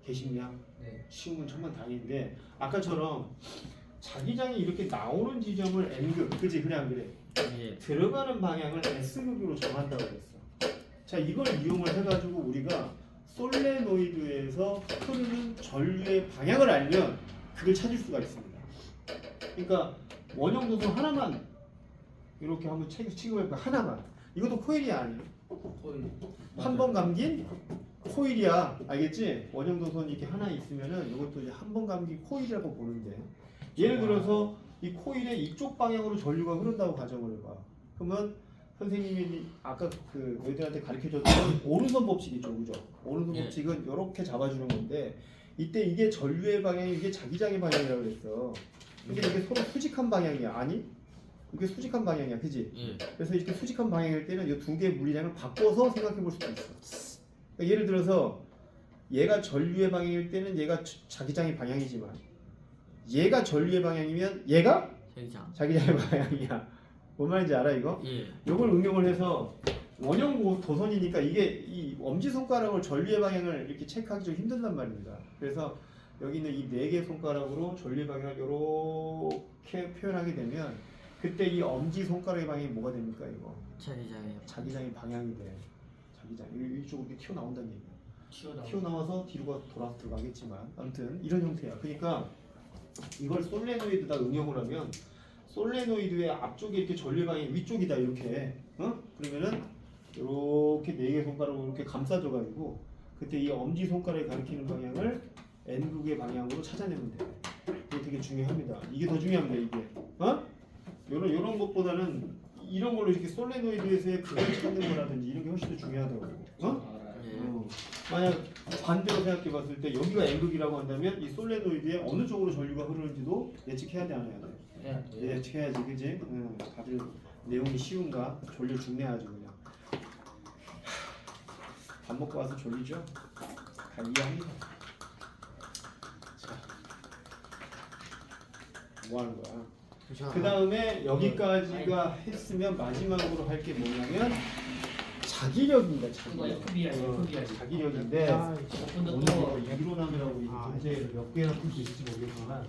Speaker 1: 개심량
Speaker 3: 네.
Speaker 1: 쉬운 건 천만다행인데 아까처럼 자기장이 이렇게 나오는 지점을 N극 그지 그래 안 그래?
Speaker 2: 예.
Speaker 1: 들어가는 방향을 S극으로 정한다고 그랬어. 자 이걸 이용을 해가지고 우리가 솔레노이드에서 흐르는 전류의 방향을 알면 그걸 찾을 수가 있습니다. 그러니까 원형 도선 하나만 이렇게 한번 취급해봐. 하나만. 이것도 코일이 아니에요.
Speaker 3: 거의
Speaker 1: 한 번 감긴 코일이야. 알겠지? 원형 도선이 이렇게 하나 있으면은 이것도 이제 한 번 감긴 코일이라고 보는데 예를 들어서 이 코일의 이쪽 방향으로 전류가 흐른다고 가정을 해봐. 그러면 선생님이 아까 그 너희들한테 가르쳐줬던 오른손 법칙이죠, 그죠? 오른손
Speaker 2: 예.
Speaker 1: 법칙은 이렇게 잡아주는 건데 이때 이게 전류의 방향이 이게 자기장의 방향이라고 그랬어. 근데 이게 서로 수직한 방향이야, 아니? 이게 수직한 방향이야, 그지?
Speaker 2: 예.
Speaker 1: 그래서 이렇게 수직한 방향일 때는 이 두 개의 물리량을 바꿔서 생각해 볼 수도 있어. 그러니까 예를 들어서 얘가 전류의 방향일 때는 얘가 자기장의 방향이지만 얘가 전류의 방향이면 얘가
Speaker 2: 자기장.
Speaker 1: 자기장의 방향이야. 뭔 말인지 알아 이거?
Speaker 2: 예.
Speaker 1: 이걸 응용을 해서 원형 도선이니까 이게 이 엄지손가락으로 전류의 방향을 이렇게 체크하기 좀 힘든단 말입니다. 그래서 여기 있는 이 네 개 손가락으로 전류의 방향을 이렇게 표현하게 되면 그때 이 엄지손가락의 방향이 뭐가 됩니까 이거?
Speaker 2: 자기장이요.
Speaker 1: 자기장의 방향이 돼. 자기장 이쪽으로 이렇게 튀어나온다는 얘기야.
Speaker 3: 튀어나와.
Speaker 1: 튀어나와서 뒤로 돌아서 들어가겠지만 아무튼 이런 형태야. 그러니까 이걸 솔레노이드다 응용을 하면 솔레노이드의 앞쪽에 이렇게 전류 방향이 위쪽이다 이렇게 그러면은 이렇게 네 개 손가락으로 이렇게 감싸줘 가지고 그때 이 엄지 손가락이 가리키는 방향을 N극의 방향으로 찾아내면 돼. 이게 되게 중요합니다. 이게 더 중요합니다. 이게 요런 것보다는 이런 걸로 이렇게 솔레노이드에서의 극을 찾는 거라든지 이런 게 훨씬 더 중요하다고.
Speaker 2: 예.
Speaker 1: 만약 반대로 생각해 봤을 때 여기가 N극이라고 한다면 이 솔레노이드에 어느 쪽으로 전류가 흐르는지도 예측해야 돼 안 해야 돼?
Speaker 3: 네.
Speaker 1: 예측해야지 그지? 다들 내용이 쉬운가? 졸려 죽네 아주 그냥. 밥 먹고 와서 졸리죠? 다 이해합니다. 자, 뭐 하는 거야? 그 다음에 여기까지가 했으면 마지막으로 할 게 뭐냐면 자기력입니다.
Speaker 3: 이거
Speaker 1: 자기력.
Speaker 3: FBI, FBI.
Speaker 1: 자기력인데
Speaker 3: 근데
Speaker 1: 오늘
Speaker 3: 또
Speaker 1: 뭐 이론하느라고 문제 몇 개나 풀 수 있을지 모르겠지만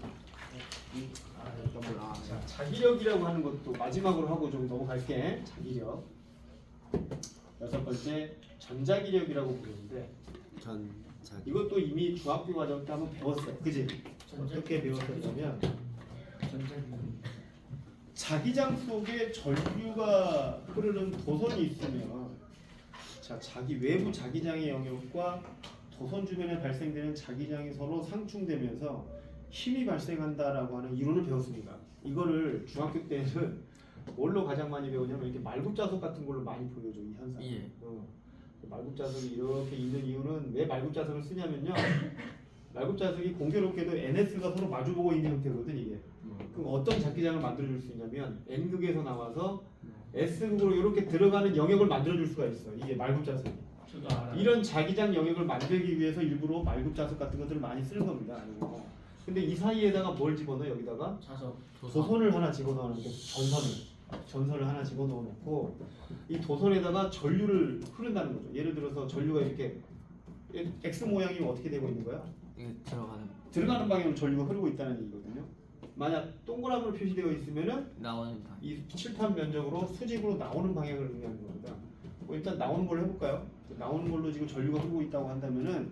Speaker 1: 자, 자기력이라고 하는 것도 마지막으로 하고 좀 넘어갈게. 자기력. 여섯 번째 전자기력이라고 부르는데 이것도 이미 중학교 과정 때 한번 배웠어요. 그지? 어떻게 배웠었냐면 자기장 속에 전류가 흐르는 도선이 있으면 자 자기 외부 자기장의 영역과 도선 주변에 발생되는 자기장이 서로 상충되면서 힘이 발생한다라고 하는 이론을 배웠습니다. 이거를 중학교 때는 뭘로 가장 많이 배우냐면 이렇게 말굽자석 같은 걸로 많이 보여줘 이 현상.
Speaker 2: 예.
Speaker 1: 말굽자석이 이렇게 있는 이유는 왜 말굽자석을 쓰냐면요. 말굽자석이 공교롭게도 NS가 서로 마주보고 있는 형태거든 이게. 그럼 어떤 자기장을 만들어줄 수 있냐면 N극에서 나와서 S극으로 이렇게 들어가는 영역을 만들어줄 수가 있어. 이게 말굽자석이.
Speaker 3: 저도 알아요.
Speaker 1: 이런 자기장 영역을 만들기 위해서 일부러 말굽자석 같은 것들을 많이 쓰는 겁니다. 근데 이 사이에다가 뭘 집어넣어 여기다가
Speaker 3: 자석.
Speaker 1: 도선을 하나 집어넣는 게 전선을 하나 집어넣어 놓고 이 도선에다가 전류를 흐른다는 거죠. 예를 들어서 전류가 이렇게 X 모양이면 어떻게 되고 있는 거야?
Speaker 2: 이게
Speaker 1: 들어가는 방향으로 전류가 흐르고 있다는 얘기거든요. 만약 동그라미로 표시되어 있으면은
Speaker 2: 나오는 방.
Speaker 1: 이 칠판 면적으로 수직으로 나오는 방향을 의미하는 겁니다. 뭐 일단 나오는 걸로 해볼까요? 나오는 걸로 지금 전류가 흐르고 있다고 한다면은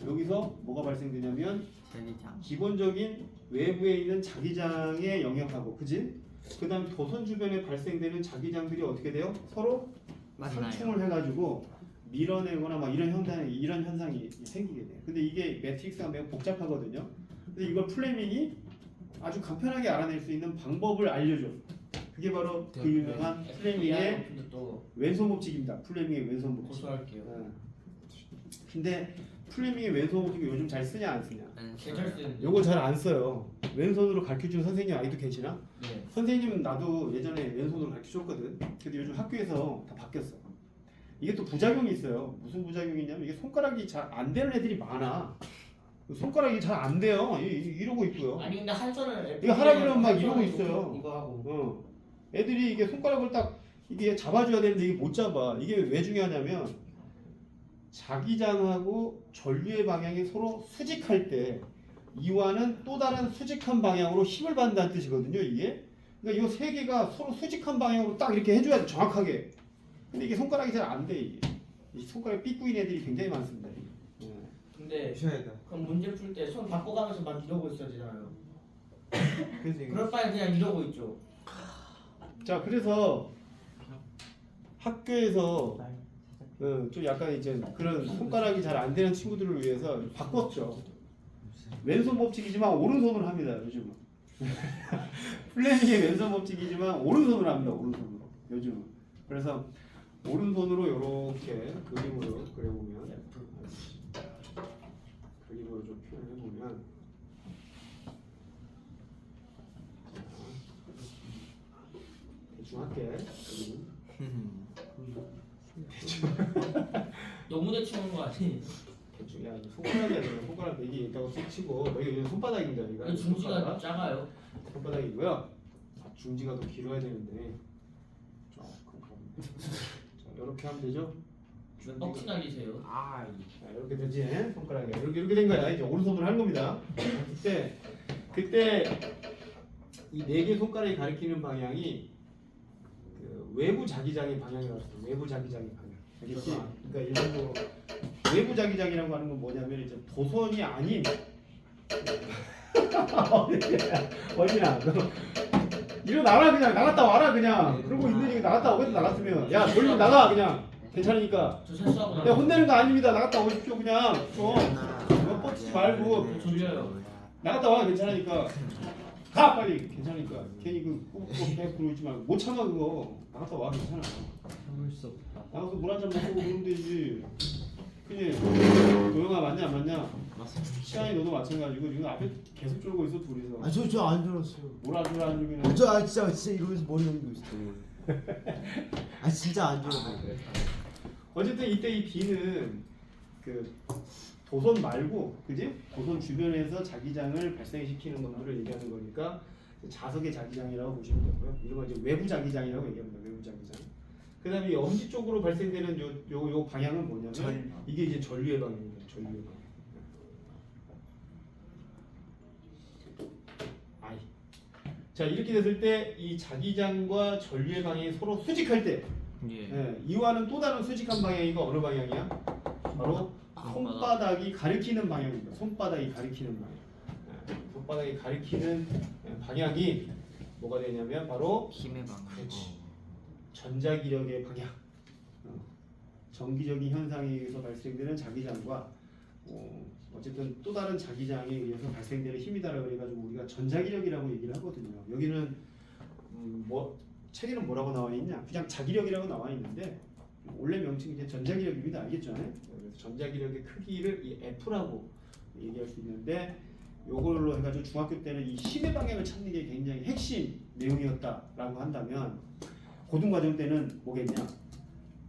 Speaker 1: 여기서 뭐가 발생되냐면
Speaker 2: 자기장.
Speaker 1: 기본적인 외부에 있는 자기장의 영역하고 그지? 그 다음 도선 주변에 발생되는 자기장들이 어떻게 돼요? 서로
Speaker 2: 만나요.
Speaker 1: 상충을 해가지고 밀어내거나 막 이런 현상이 생기게 돼요. 근데 이게 매트릭스가 매우 복잡하거든요. 근데 이걸 플레밍이 아주 간편하게 알아낼 수 있는 방법을 알려줘. 그게 바로 그 유명한 플레밍의
Speaker 3: 또
Speaker 1: 왼손 법칙입니다. 플레밍의 왼손 법칙.
Speaker 3: 고소할게요.
Speaker 1: 근데 플레밍의 왼손 법칙을 요즘 잘 쓰냐 안 쓰냐?
Speaker 3: 괜찮을 수 있는.
Speaker 1: 요거 잘 안 써요. 왼손으로 가르쳐주는 선생님 아이도 계시나?
Speaker 3: 네.
Speaker 1: 선생님 나도 예전에 왼손으로 가르쳐줬거든. 근데 요즘 학교에서 다 바뀌었어. 이게 또 부작용이 있어요. 무슨 부작용이 있냐면 이게 손가락이 잘 안 되는 애들이 많아. 손가락이 잘 안 돼요. 이러고 있고요.
Speaker 3: 아니 근데 한 손을
Speaker 1: 이거 하라 그러면 막 이러고 있어요.
Speaker 3: 이거 하고.
Speaker 1: 애들이 이게 손가락을 딱 이게 잡아줘야 되는데 이게 못 잡아. 이게 왜 중요하냐면 자기장하고 전류의 방향이 서로 수직할 때 이와는 또 다른 수직한 방향으로 힘을 받는다는 뜻이거든요. 이게 그러니까 이 세 개가 서로 수직한 방향으로 딱 이렇게 해줘야 돼, 정확하게. 근데 이게 손가락이 잘 안 돼. 이게 이 손가락 삐꾸인 애들이 굉장히 많습니다.
Speaker 3: 근데
Speaker 4: 부셔야 돼.
Speaker 3: 그럼 문제 풀 때 손 바꿔가면서 막 이러고 있어야 되잖아요.
Speaker 4: 그래서 이거
Speaker 3: 그럴 바에 그냥 이러고 있죠.
Speaker 1: 자, 그래서 학교에서 좀 약간 이제 그런 손가락이 잘 안 되는 친구들을 위해서 바꿨죠. 왼손 법칙이지만 오른손으로 합니다. 요즘은 플래닝의 왼손 법칙이지만 오른손으로 합니다. 오른손으로 요즘은. 그래서 오른손으로 이렇게 그림으로 그려보면 그림으로 좀 표현해보면 대충 할게.
Speaker 3: 너무 대충한 거 아니?
Speaker 1: 대충 야 손가락이 아니라 손가락 4개 있다고 쏙 치고 여기 중지가 여기가
Speaker 3: 이 중지가 작아요.
Speaker 1: 손바닥이고요. 중지가 더 길어야 되는데 조금 그렇네. 자, 이렇게 하면 되죠?
Speaker 3: 뻑치 날리세요.
Speaker 4: 아
Speaker 1: 자, 이렇게 되지 손가락이 이렇게 된 거야. 이제 오른손으로 하는 겁니다. 그때 이 4개 손가락이 가리키는 방향이 그 외부 자기장의 방향이라고 했어요. 외부 자기장의 방향. 알겠지? 그러니까 일반적으로 외부 자기장이라고 하는 건 뭐냐면 이제 도선이 아닌 어디나 일어나라 그냥 나갔다 와라 그냥 그러고 있는 나갔다 오겠다 나갔으면 야 돌리면 나가 그냥 괜찮으니까
Speaker 3: 저 실수하고
Speaker 1: 야
Speaker 3: 나서
Speaker 1: 혼내는 거 아닙니다 나갔다 오십시오 그냥 좀 뻗치지 말고
Speaker 3: 졸려요.
Speaker 1: 나갔다 와 괜찮으니까 가 빨리 괜찮으니까 괜히 꼭 그러고 있지 말고 못 참아 그거 나갔다 와 괜찮아
Speaker 4: 참을 수 없다.
Speaker 1: 나가서 물 한 잔 마시고 그러면 되지 그지 도영아 맞냐 안 맞냐
Speaker 4: 맞습니다.
Speaker 1: 시간이 너도 마찬가지고 지금 앞에 계속 쫄고 있어 둘이서
Speaker 4: 아저 안 들었어요.
Speaker 1: 뭐라 안 주면
Speaker 4: 진짜 이러면서 머리 넘기고 있어요. 아 진짜 안 들었어요.
Speaker 1: 어쨌든 이때 이 B는 그 도선 말고 그지 도선 주변에서 자기장을 발생시키는 놈들을 얘기하는 거니까 자석의 자기장이라고 보시면 되고요. 이런 거 이제 외부 자기장이라고 얘기합니다. 외부 자기장. 그다음에 이 엄지 쪽으로 발생되는 요 방향은 뭐냐면 이게 이제 전류의 방향입니다. 전류의 방향. 아이. 자 이렇게 됐을 때 이 자기장과 전류의 방향이 서로 수직할 때 이와는 또 다른 수직한 방향이가 어느 방향이야? 바로 손바닥이 가리키는 방향입니다. 손바닥이 가리키는 방향. 손바닥이 가리키는 방향이 뭐가 되냐면 바로
Speaker 2: 힘의 방향.
Speaker 1: 그렇지. 전자기력의 방향. 정기적인 현상에 의해서 발생되는 자기장과 어쨌든 또 다른 자기장에 의해서 발생되는 힘이다라고 그래가지고 우리가 전자기력이라고 얘기를 하거든요. 여기는 뭐 책에는 뭐라고 나와 있냐? 그냥 자기력이라고 나와 있는데 원래 명칭이 이제 전자기력입니다. 알겠죠? 그래서 전자기력의 크기를 이 F라고 얘기할 수 있는데 요걸로 해가지고 중학교 때는 이 힘의 방향을 찾는 게 굉장히 핵심 내용이었다라고 한다면 고등과정 때는 뭐겠냐?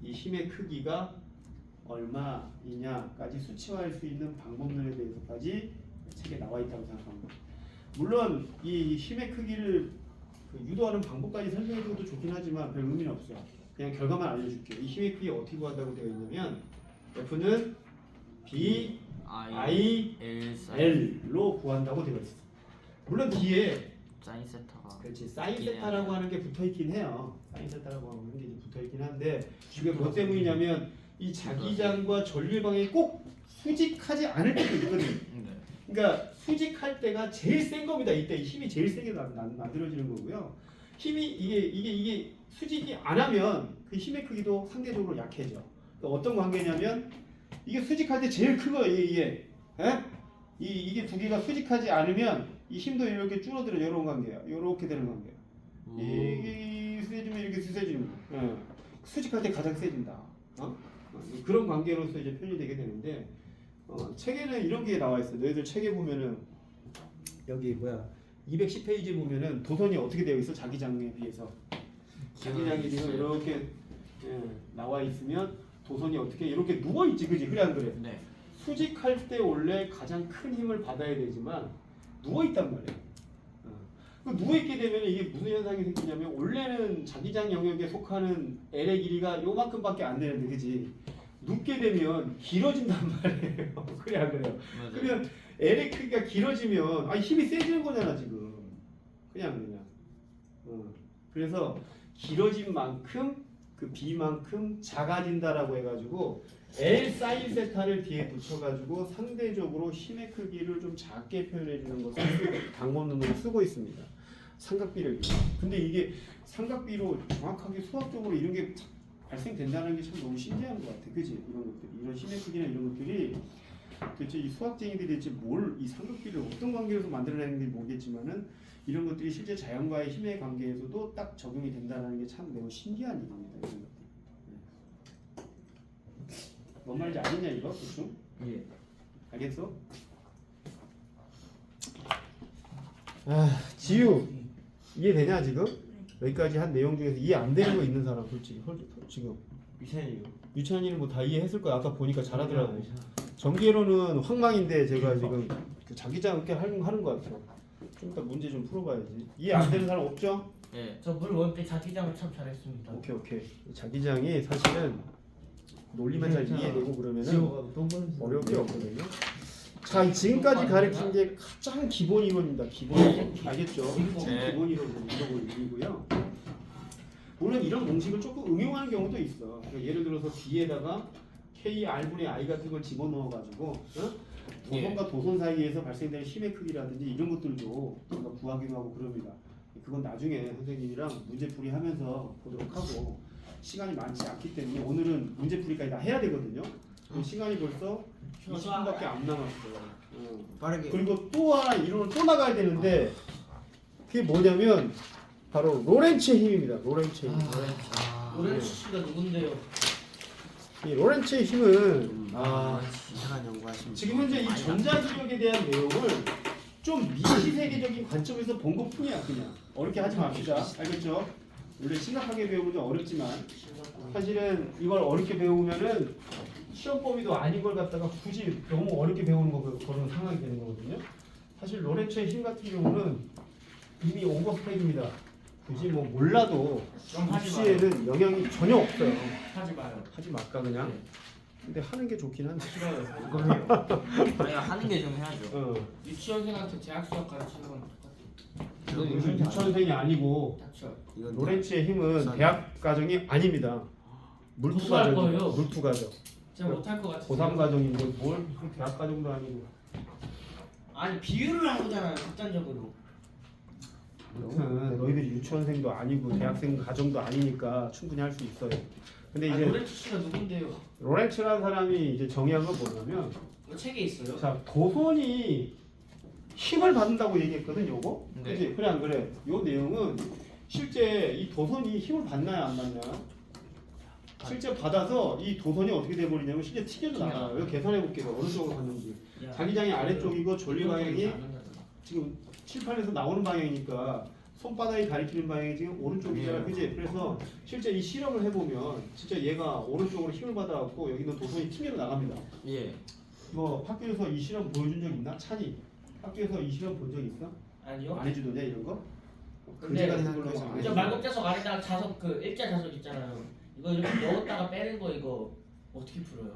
Speaker 1: 이 힘의 크기가 얼마이냐까지 수치화할 수 있는 방법론에 대해서까지 책에 나와 있다고 생각합니다. 물론 이 힘의 크기를 유도하는 방법까지 설명해줘도 좋긴 하지만 별 의미는 없어요. 그냥 결과만 알려줄게요. 이 힘의 크기 어떻게 구한다고 되어 있냐면 F는 B, I, L로 구한다고 되어 있어. 물론 뒤에
Speaker 2: 사인 세타가
Speaker 1: 그렇지 사인 세타라고 하는 게 붙어 있긴 해요. 사인 세타라고 하는 게 붙어 있긴 한데 이게 뭐 때문이냐면 이 자기장과 전류의 방향이 꼭 수직하지 않을 때도 있거든요. 그러니까 수직할 때가 제일 센 겁니다. 이때 힘이 제일 세게 만들어지는 거고요. 힘이 이게 수직이 안 하면 그 힘의 크기도 상대적으로 약해져. 그러니까 어떤 관계냐면 이게 수직할 때 제일 큰 거예요. 이게 이게 두 개가 수직하지 않으면 이 힘도 이렇게 줄어들어. 이런 관계야. 이렇게 되는 관계야. 이게 세지면 이렇게 세지는 거야. 수직할 때 가장 세진다. 그런 관계로서 이제 표현이 되게 되는데 책에는 이런 게 나와 있어. 너희들 책에 보면은 여기 210페이지 보면은 도선이 어떻게 되어 있어? 자기장에 비해서 자기장이 지금 이렇게 나와 있으면 도선이 어떻게 이렇게 누워 있지, 그지? 그래 안 그래?
Speaker 2: 네.
Speaker 1: 수직할 때 원래 가장 큰 힘을 받아야 되지만 누워 있단 말이야. 누워 있게 되면 이게 무슨 현상이 생기냐면 원래는 자기장 영역에 속하는 L의 길이가 요만큼밖에 안 되는데, 그지? 눕게 되면 길어진단 말이에요. 그래 안 그래요?
Speaker 2: 맞아요.
Speaker 1: 그러면 L의 크기가 길어지면 힘이 세지는 거잖아 지금. 그냥. 그래서 길어진 만큼 그 B만큼 작아진다라고 해가지고 L 사인 세타를 뒤에 붙여가지고 상대적으로 힘의 크기를 좀 작게 표현해주는 것을 방법론으로 쓰고 있습니다. 삼각비를. 근데 이게 삼각비로 정확하게 수학적으로 이런 게 발생된다는 게 참 너무 신기한 것 같아. 그지? 이런 것들이. 이런 힘의 크기나 이런 것들이 도대체 이 수학쟁이들이 대체 뭘 이 삼각비를 어떤 관계에서 만들어내는지 모르겠지만은 이런 것들이 실제 자연과의 힘의 관계에서도 딱 적용이 된다는 게 참 매우 신기한 일입니다. 이런 것들. 뭔 말인지 알겠냐 이거? 대충?
Speaker 2: 예.
Speaker 1: 알겠어? 지우 이해되냐 지금? 여기까지 한 내용 중에서 이해 안 되는 거 있는 사람 솔직히 지금
Speaker 4: 유찬이요.
Speaker 1: 유찬이는 뭐 다 이해했을 거야. 아까 보니까 잘하더라고. 전개로는 황망인데 제가 지금 그 자기장 이렇게 하는 거 같아요. 좀 이따 문제 좀 풀어봐야지. 이해 안 되는 사람 없죠?
Speaker 2: 예.
Speaker 3: 저 물 원때 자기장을 참 잘했습니다.
Speaker 1: 오케이. 자기장이 사실은 논리만 잘 이해되고 그러면은
Speaker 4: 지호가 또
Speaker 1: 어려울 게 없거든요. 자, 지금까지 가르친 게 가장 기본 이론입니다. 기본 이론. 알겠죠?
Speaker 2: 네.
Speaker 1: 기본 이론이고요. 물론 이런 공식을 조금 응용하는 경우도 있어. 그러니까 예를 들어서 B에다가 KR분의 I 같은 걸 집어넣어가지고 도선과 도선 사이에서 발생되는 힘의 크기라든지 이런 것들도 우리가 구하기도 하고 그럽니다. 그건 나중에 선생님이랑 문제풀이 하면서 보도록 하고 시간이 많지 않기 때문에 오늘은 문제풀이까지 다 해야 되거든요. 시간이 벌써 20분밖에 안 남았어요.
Speaker 4: 빠르게.
Speaker 1: 그리고 또 하나 이론을 또 나가야 되는데 그게 뭐냐면 바로 로렌츠의 힘입니다. 로렌츠의 힘.
Speaker 3: 오렌지 씨가 누군데요?
Speaker 1: 이 로렌츠의 힘은
Speaker 4: 이상한 연구하십니다.
Speaker 1: 지금 현재 이 전자기력에 대한 내용을 좀 미시세계적인 관점에서 본 것뿐이야. 그냥 어렵게 하지 맙시다. 알겠죠? 원래 심각하게 배우면 좀 어렵지만 사실은 이걸 어렵게 배우면은 시험 범위도 아닌 걸 갖다가 굳이 너무 어렵게 배우는 그런 상황이 되는 거거든요. 사실 로렌츠의 힘 같은 경우는 이미 오버스펙입니다. 굳이 뭐 몰라도
Speaker 3: 좀 하지
Speaker 1: 입시에는 영향이 전혀 없어요.
Speaker 3: 하지 마요.
Speaker 1: 하지 말까 그냥. 근데 하는 게 좋긴 한데.
Speaker 3: 싫어요.
Speaker 1: 이걸 해요.
Speaker 2: 아니 하는 게 좀 해야죠.
Speaker 3: 유치원생한테 대학 수학 가르치는 건 똑같아.
Speaker 1: 이건 유치원생이 아니고
Speaker 3: 닥쳐.
Speaker 4: 이건
Speaker 1: 로렌츠의 힘은 대학 과정이 아닙니다. 물투
Speaker 3: 무수할
Speaker 1: 과정이에요.
Speaker 3: 거예요.
Speaker 1: 물투 과정.
Speaker 3: 제가 못할 것 같아.
Speaker 1: 고3 과정인데 뭘 대학 과정도 아니고.
Speaker 3: 아니 비유를 한 거잖아요. 극단적으로.
Speaker 1: 아무튼 너희들이 유치원생도 아니고 대학생 과정도 아니니까 충분히 할 수 있어요. 근데 이제
Speaker 3: 오렌지 씨가 누군데요?
Speaker 1: 로렌츠라는 사람이 이제 정의한 건 뭐냐면
Speaker 3: 이거 책에 있어요?
Speaker 1: 자 도선이 힘을 받는다고 얘기했거든 요거.
Speaker 2: 네.
Speaker 1: 그지? 그래 안 그래? 요 내용은 실제 이 도선이 힘을 받나요 안 받나요? 실제 받아서 이 도선이 어떻게 돼버리냐면 실제 튀겨져 나가요. 이거 계산해 볼게요. 어느 쪽으로 갔는지. 자기장이 아래쪽이고 전류 방향이 지금 칠판에서 나오는 방향이니까 손바닥이 가리키는 방향이 지금 오른쪽이잖아, 그지? 그래서 실제 이 실험을 해보면 진짜 얘가 오른쪽으로 힘을 받아갖고 여기 있는 도선이 튕겨 나갑니다.
Speaker 2: 예.
Speaker 1: 뭐 학교에서 이 실험 보여준 적 있나? 찬이 학교에서 이 실험 본 적 있어?
Speaker 3: 아니요.
Speaker 1: 안 해주더냐 이런 거?
Speaker 3: 근데
Speaker 1: 그지 같은 걸로 안
Speaker 3: 저
Speaker 1: 해주더냐?
Speaker 3: 말국자석 안에다가 자석 그 일자 자석 있잖아요. 이거 이렇게 넣었다가 빼는 거 이거 어떻게 풀어요?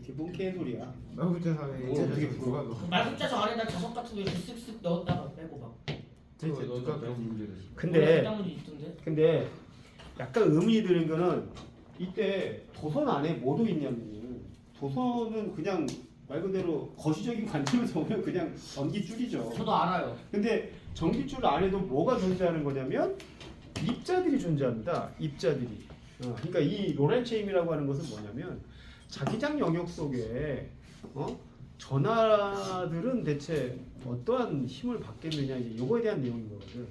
Speaker 1: 이게 뭔 개소리야?
Speaker 4: 말부터 사회
Speaker 1: 뭘 어떻게 풀어?
Speaker 3: 그 말국자석 안에다 자석 같은 거 이렇게 쓱쓱 넣었다가 빼고 막.
Speaker 4: 누가 그런 문제를.
Speaker 1: 근데
Speaker 3: 문제 있던데.
Speaker 1: 근데 약간 의문이 드는 거는 이때 도선 안에 뭐도 있냐면 도선은 그냥 말 그대로 거시적인 관점에서 보면 그냥 전기줄이죠.
Speaker 3: 저도 알아요.
Speaker 1: 근데 전기줄 안에도 뭐가 존재하는 거냐면 입자들이 존재합니다. 입자들이. 그러니까 이 로렌츠 힘이라고 하는 것은 뭐냐면 자기장 영역 속에 전하들은 대체 어떠한 힘을 받겠느냐 이제 요거에 대한 내용인 거거든.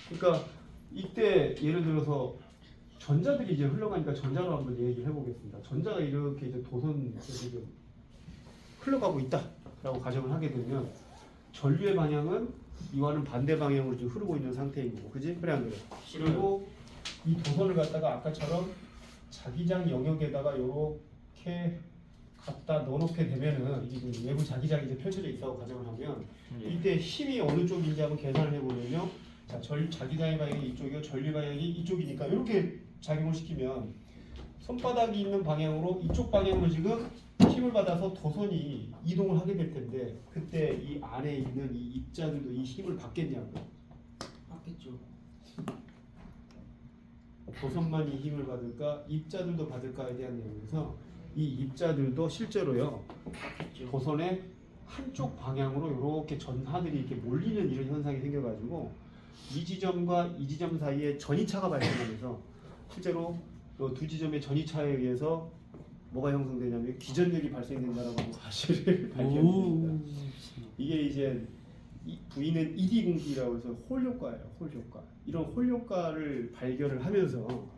Speaker 1: 그러니까 이때 예를 들어서 전자들이 이제 흘러가니까 전자로 한번 얘기를 해보겠습니다. 전자가 이렇게 이제 도선 지금 흘러가고 있다라고 가정을 하게 되면 전류의 방향은 이와는 반대 방향으로 지금 흐르고 있는 상태인 거고, 그지? 그래 안 그래? 그리고 이 도선을 갖다가 아까처럼 자기장 영역에다가 요렇게 갖다 넣어놓게 되면은 이게 지금 외부 자기장이 이제 펼쳐져 있다고 가정을 하면 이때 힘이 어느 쪽인지 한번 계산을 해보면요. 자, 자기장의 방향이 이쪽이고 전류 방향이 이쪽이니까 이렇게 작용을 시키면 손바닥이 있는 방향으로 이쪽 방향으로 지금 힘을 받아서 도선이 이동을 하게 될 텐데 그때 이 안에 있는 이 입자들도 이 힘을 받겠냐고.
Speaker 3: 받겠죠.
Speaker 1: 도선만이 힘을 받을까 입자들도 받을까에 대한 내용에서 이 입자들도 실제로요
Speaker 3: 받겠죠.
Speaker 1: 도선의 한쪽 방향으로 이렇게 전하들이 이렇게 몰리는 이런 현상이 생겨가지고 이 지점과 이 지점 사이에 전이차가 발생하면서 실제로 그 두 지점의 전이차에 의해서 뭐가 형성되냐면 기전력이 발생된다라고 하는 사실을 발견합니다. 이게 이제 이 V는 ED 공기라고 해서 홀 효과예요. 홀 효과. 이런 홀 효과를 발견을 하면서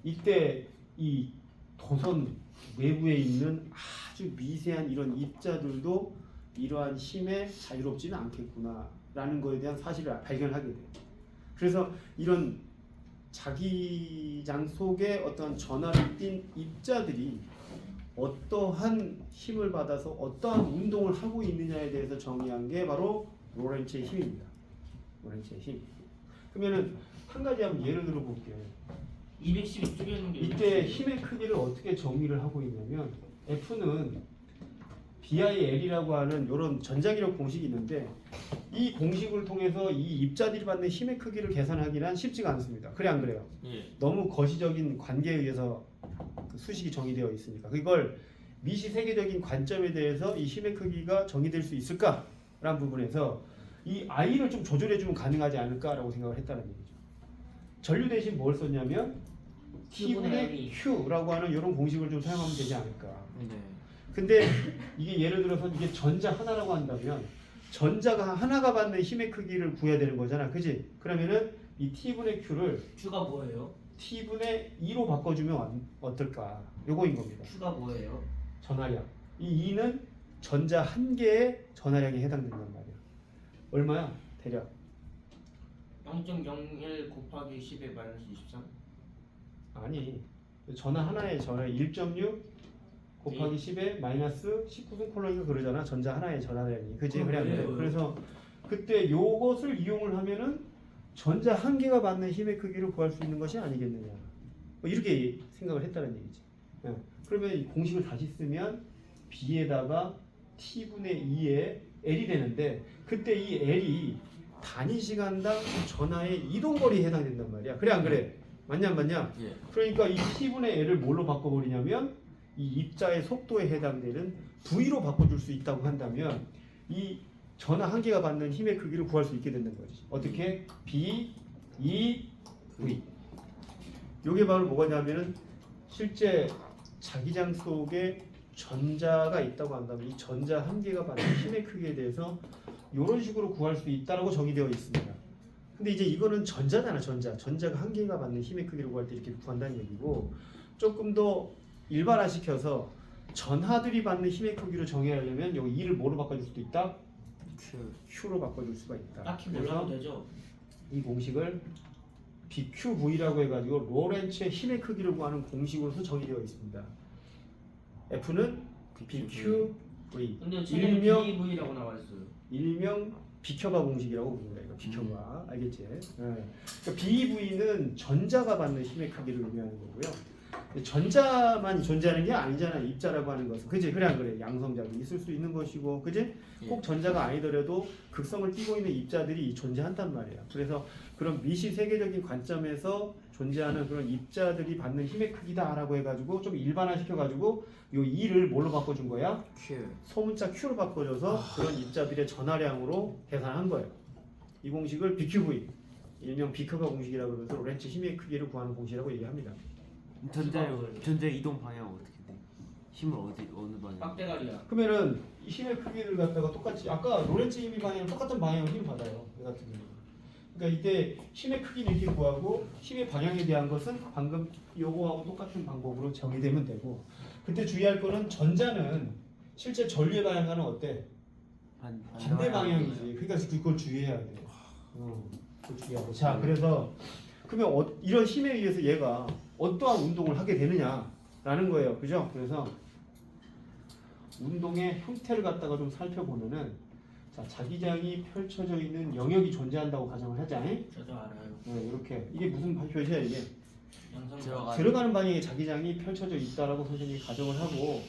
Speaker 1: 이때 이 도선 내부에 있는 아주 미세한 이런 입자들도 이러한 힘에 자유롭지는 않겠구나라는 것에 대한 사실을 발견하게 돼요. 그래서 이런 자기장 속에 어떤 전하를 띤 입자들이 어떠한 힘을 받아서 어떠한 운동을 하고 있느냐에 대해서 정의한 게 바로 로렌츠의 힘입니다. 로렌츠의 힘. 그러면은 한 가지 한번 예를 들어 볼게요.
Speaker 3: 212 줄여놓은 게
Speaker 1: 이때 힘의 크기를 어떻게 정의를 하고 있냐면 F는 BIL이라고 하는 이런 전자기력 공식이 있는데 이 공식을 통해서 이 입자들이 받는 힘의 크기를 계산하기는 쉽지가 않습니다. 그래 안 그래요?
Speaker 2: 예.
Speaker 1: 너무 거시적인 관계에 의해서 그 수식이 정의되어 있으니까 그걸 미시 세계적인 관점에 대해서 이 힘의 크기가 정의될 수 있을까라는 부분에서 이 I를 좀 조절해주면 가능하지 않을까라고 생각을 했다는 얘기죠. 전류 대신 뭘 썼냐면 T분의 Q라고 하는 이런 공식을 좀 사용하면 되지 않을까.
Speaker 2: 네.
Speaker 1: 근데 이게 예를 들어서 이게 전자 하나라고 한다면 전자가 하나가 받는 힘의 크기를 구해야 되는 거잖아. 그지? 그러면은 이 T분의 Q를
Speaker 3: Q가 뭐예요?
Speaker 1: T분의 2로 바꿔주면 어떨까? 요거인 겁니다.
Speaker 3: Q가 뭐예요?
Speaker 1: 전하량. 이 2는 전자 한 개의 전하량에 해당된단 말이야. 얼마야? 대략
Speaker 3: 0.01 곱하기 10의 마이너스 23?
Speaker 1: 아니 전하 하나의 전하 1.6 곱하기 10에 마이너스 19승 콜론이가 그러잖아. 전자 하나의 전하량이. 그지? 그래 안 그래? 그래서 그때 요것을 이용을 하면은 전자 한 개가 받는 힘의 크기를 구할 수 있는 것이 아니겠느냐. 뭐 이렇게 생각을 했다는 얘기지. 예. 그러면 이 공식을 다시 쓰면 B에다가 T분의 2의 L이 되는데 그때 이 L이 단위 시간당 전하의 이동거리에 해당된단 말이야. 그래 안 그래? 맞냐 안 맞냐?
Speaker 2: 예.
Speaker 1: 그러니까 이 T분의 L을 뭘로 바꿔버리냐면 이 입자의 속도에 해당되는 V로 바꿔줄 수 있다고 한다면 이 전하 한 개가 받는 힘의 크기를 구할 수 있게 되는 거지. 어떻게? B, E, V. 요게 바로 뭐냐면은 실제 자기장 속에 전자가 있다고 한다면 이 전자 한 개가 받는 힘의 크기에 대해서 이런 식으로 구할 수 있다라고 정의되어 있습니다. 근데 이제 이거는 전자잖아. 전자가 한 개가 받는 힘의 크기를 구할 때 이렇게 구한다는 얘기고 조금 더 일반화시켜서 전하들이 받는 힘의 크기로 정의하려면 여기 2를 뭐로 바꿔줄 수도 있다? Q로 바꿔줄 수가 있다.
Speaker 3: 딱히 몰라도 되죠?
Speaker 1: 이 공식을 BQV라고 해가지고 로렌츠의 힘의 크기를 구하는 공식으로서 정의되어 있습니다. F는 BQV
Speaker 3: 근데 지금
Speaker 1: 일명
Speaker 3: BV라고 나와 있어요.
Speaker 1: 일명 비켜봐 공식이라고 부릅니다. 이거 비켜봐. 알겠지? 예. 그러니까 BV는 전자가 받는 힘의 크기를 의미하는 거고요. 전자만 존재하는 게 아니잖아. 입자라고 하는 것은. 그지? 그래 안 그래? 양성자도 있을 수 있는 것이고. 그지? 꼭 전자가 아니더라도 극성을 띠고 있는 입자들이 존재한단 말이야. 그래서 그런 미시 세계적인 관점에서 존재하는 그런 입자들이 받는 힘의 크기다라고 해가지고 좀 일반화시켜가지고 요 2를 뭘로 바꿔준 거야?
Speaker 2: Q.
Speaker 1: 소문자 Q로 바꿔줘서 그런 입자들의 전하량으로 계산한 거예요. 이 공식을 BQV, 일명 비커가 공식이라고 해서 로렌츠 힘의 크기를 구하는 공식이라고 얘기합니다.
Speaker 4: 전자의 이동 방향 어떻게 돼? 힘을 어느 방향?
Speaker 3: 빡대가리야.
Speaker 1: 그러면은 이 힘의 크기를 갖다가 똑같이 아까 로렌츠 힘의 방향 똑같은 방향으로 힘을 받아요. 이 같은 경우. 그러니까 이때 힘의 크기를 이렇게 구하고 힘의 방향에 대한 것은 방금 요거하고 똑같은 방법으로 정의되면 되고 그때 주의할 거는 전자는 실제 전류의 방향과는 어때? 반대 방향이지. 그러니까 그걸 주의해야 돼. 그걸 주의하고. 자, 그래서 그러면 이런 힘에 의해서 얘가 어떠한 운동을 하게 되느냐라는 거예요. 그죠? 그래서 운동의 형태를 갖다가 좀 살펴보면은 자, 자기장이 펼쳐져 있는 영역이 존재한다고 가정을 하자.
Speaker 3: 저도 알아요.
Speaker 1: 네, 이렇게 이게 무슨 표시야 이게?
Speaker 2: 들어가.
Speaker 1: 들어가는 방향에 자기장이 펼쳐져 있다라고 선생님이 가정을 하고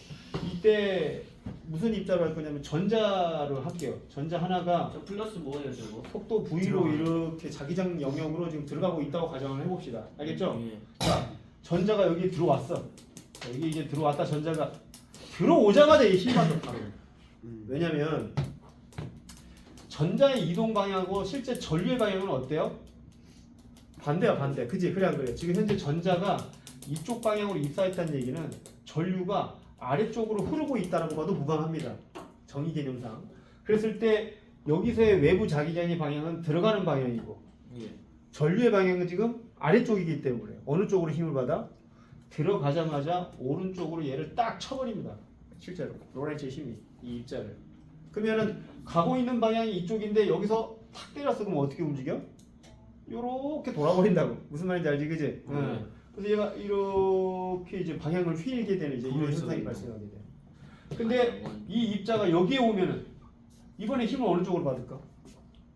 Speaker 1: 이때 무슨 입자로 할 거냐면 전자로 할게요. 전자 하나가
Speaker 3: 저 플러스 뭐예요 저거?
Speaker 1: 속도 v로 이렇게 자기장 영역으로 지금 들어가고 있다고 가정을 해봅시다. 알겠죠?
Speaker 2: 예.
Speaker 1: 자, 전자가 여기 들어왔어. 자, 여기 이제 들어왔다 전자가 들어오자마자 이 힘 받아 바로. 왜냐면 전자의 이동 방향하고 실제 전류의 방향은 어때요? 반대야 반대. 그지? 그래 안 그래? 지금 현재 전자가 이쪽 방향으로 입사했다는 얘기는 전류가 아래쪽으로 흐르고 있다라고 봐도 무방합니다. 정의 개념상. 그랬을 때 여기서의 외부 자기장의 방향은 들어가는 방향이고
Speaker 2: 예.
Speaker 1: 전류의 방향은 지금 아래쪽이기 때문에 어느 쪽으로 힘을 받아? 들어가자마자 오른쪽으로 얘를 딱 쳐버립니다. 실제로 로렌츠의 힘이 이 입자를. 그러면은 가고 있는 방향이 이쪽인데 여기서 탁 때렸어. 그럼 어떻게 움직여? 요렇게 돌아버린다고. 무슨 말인지 알지, 그지? 응. 그래서 얘가 이렇게 이제 방향을 휘게 되는 이제 이런 현상이 발생하게 돼. 근데 이 입자가 여기에 오면은 이번에 힘을 어느 쪽으로 받을까?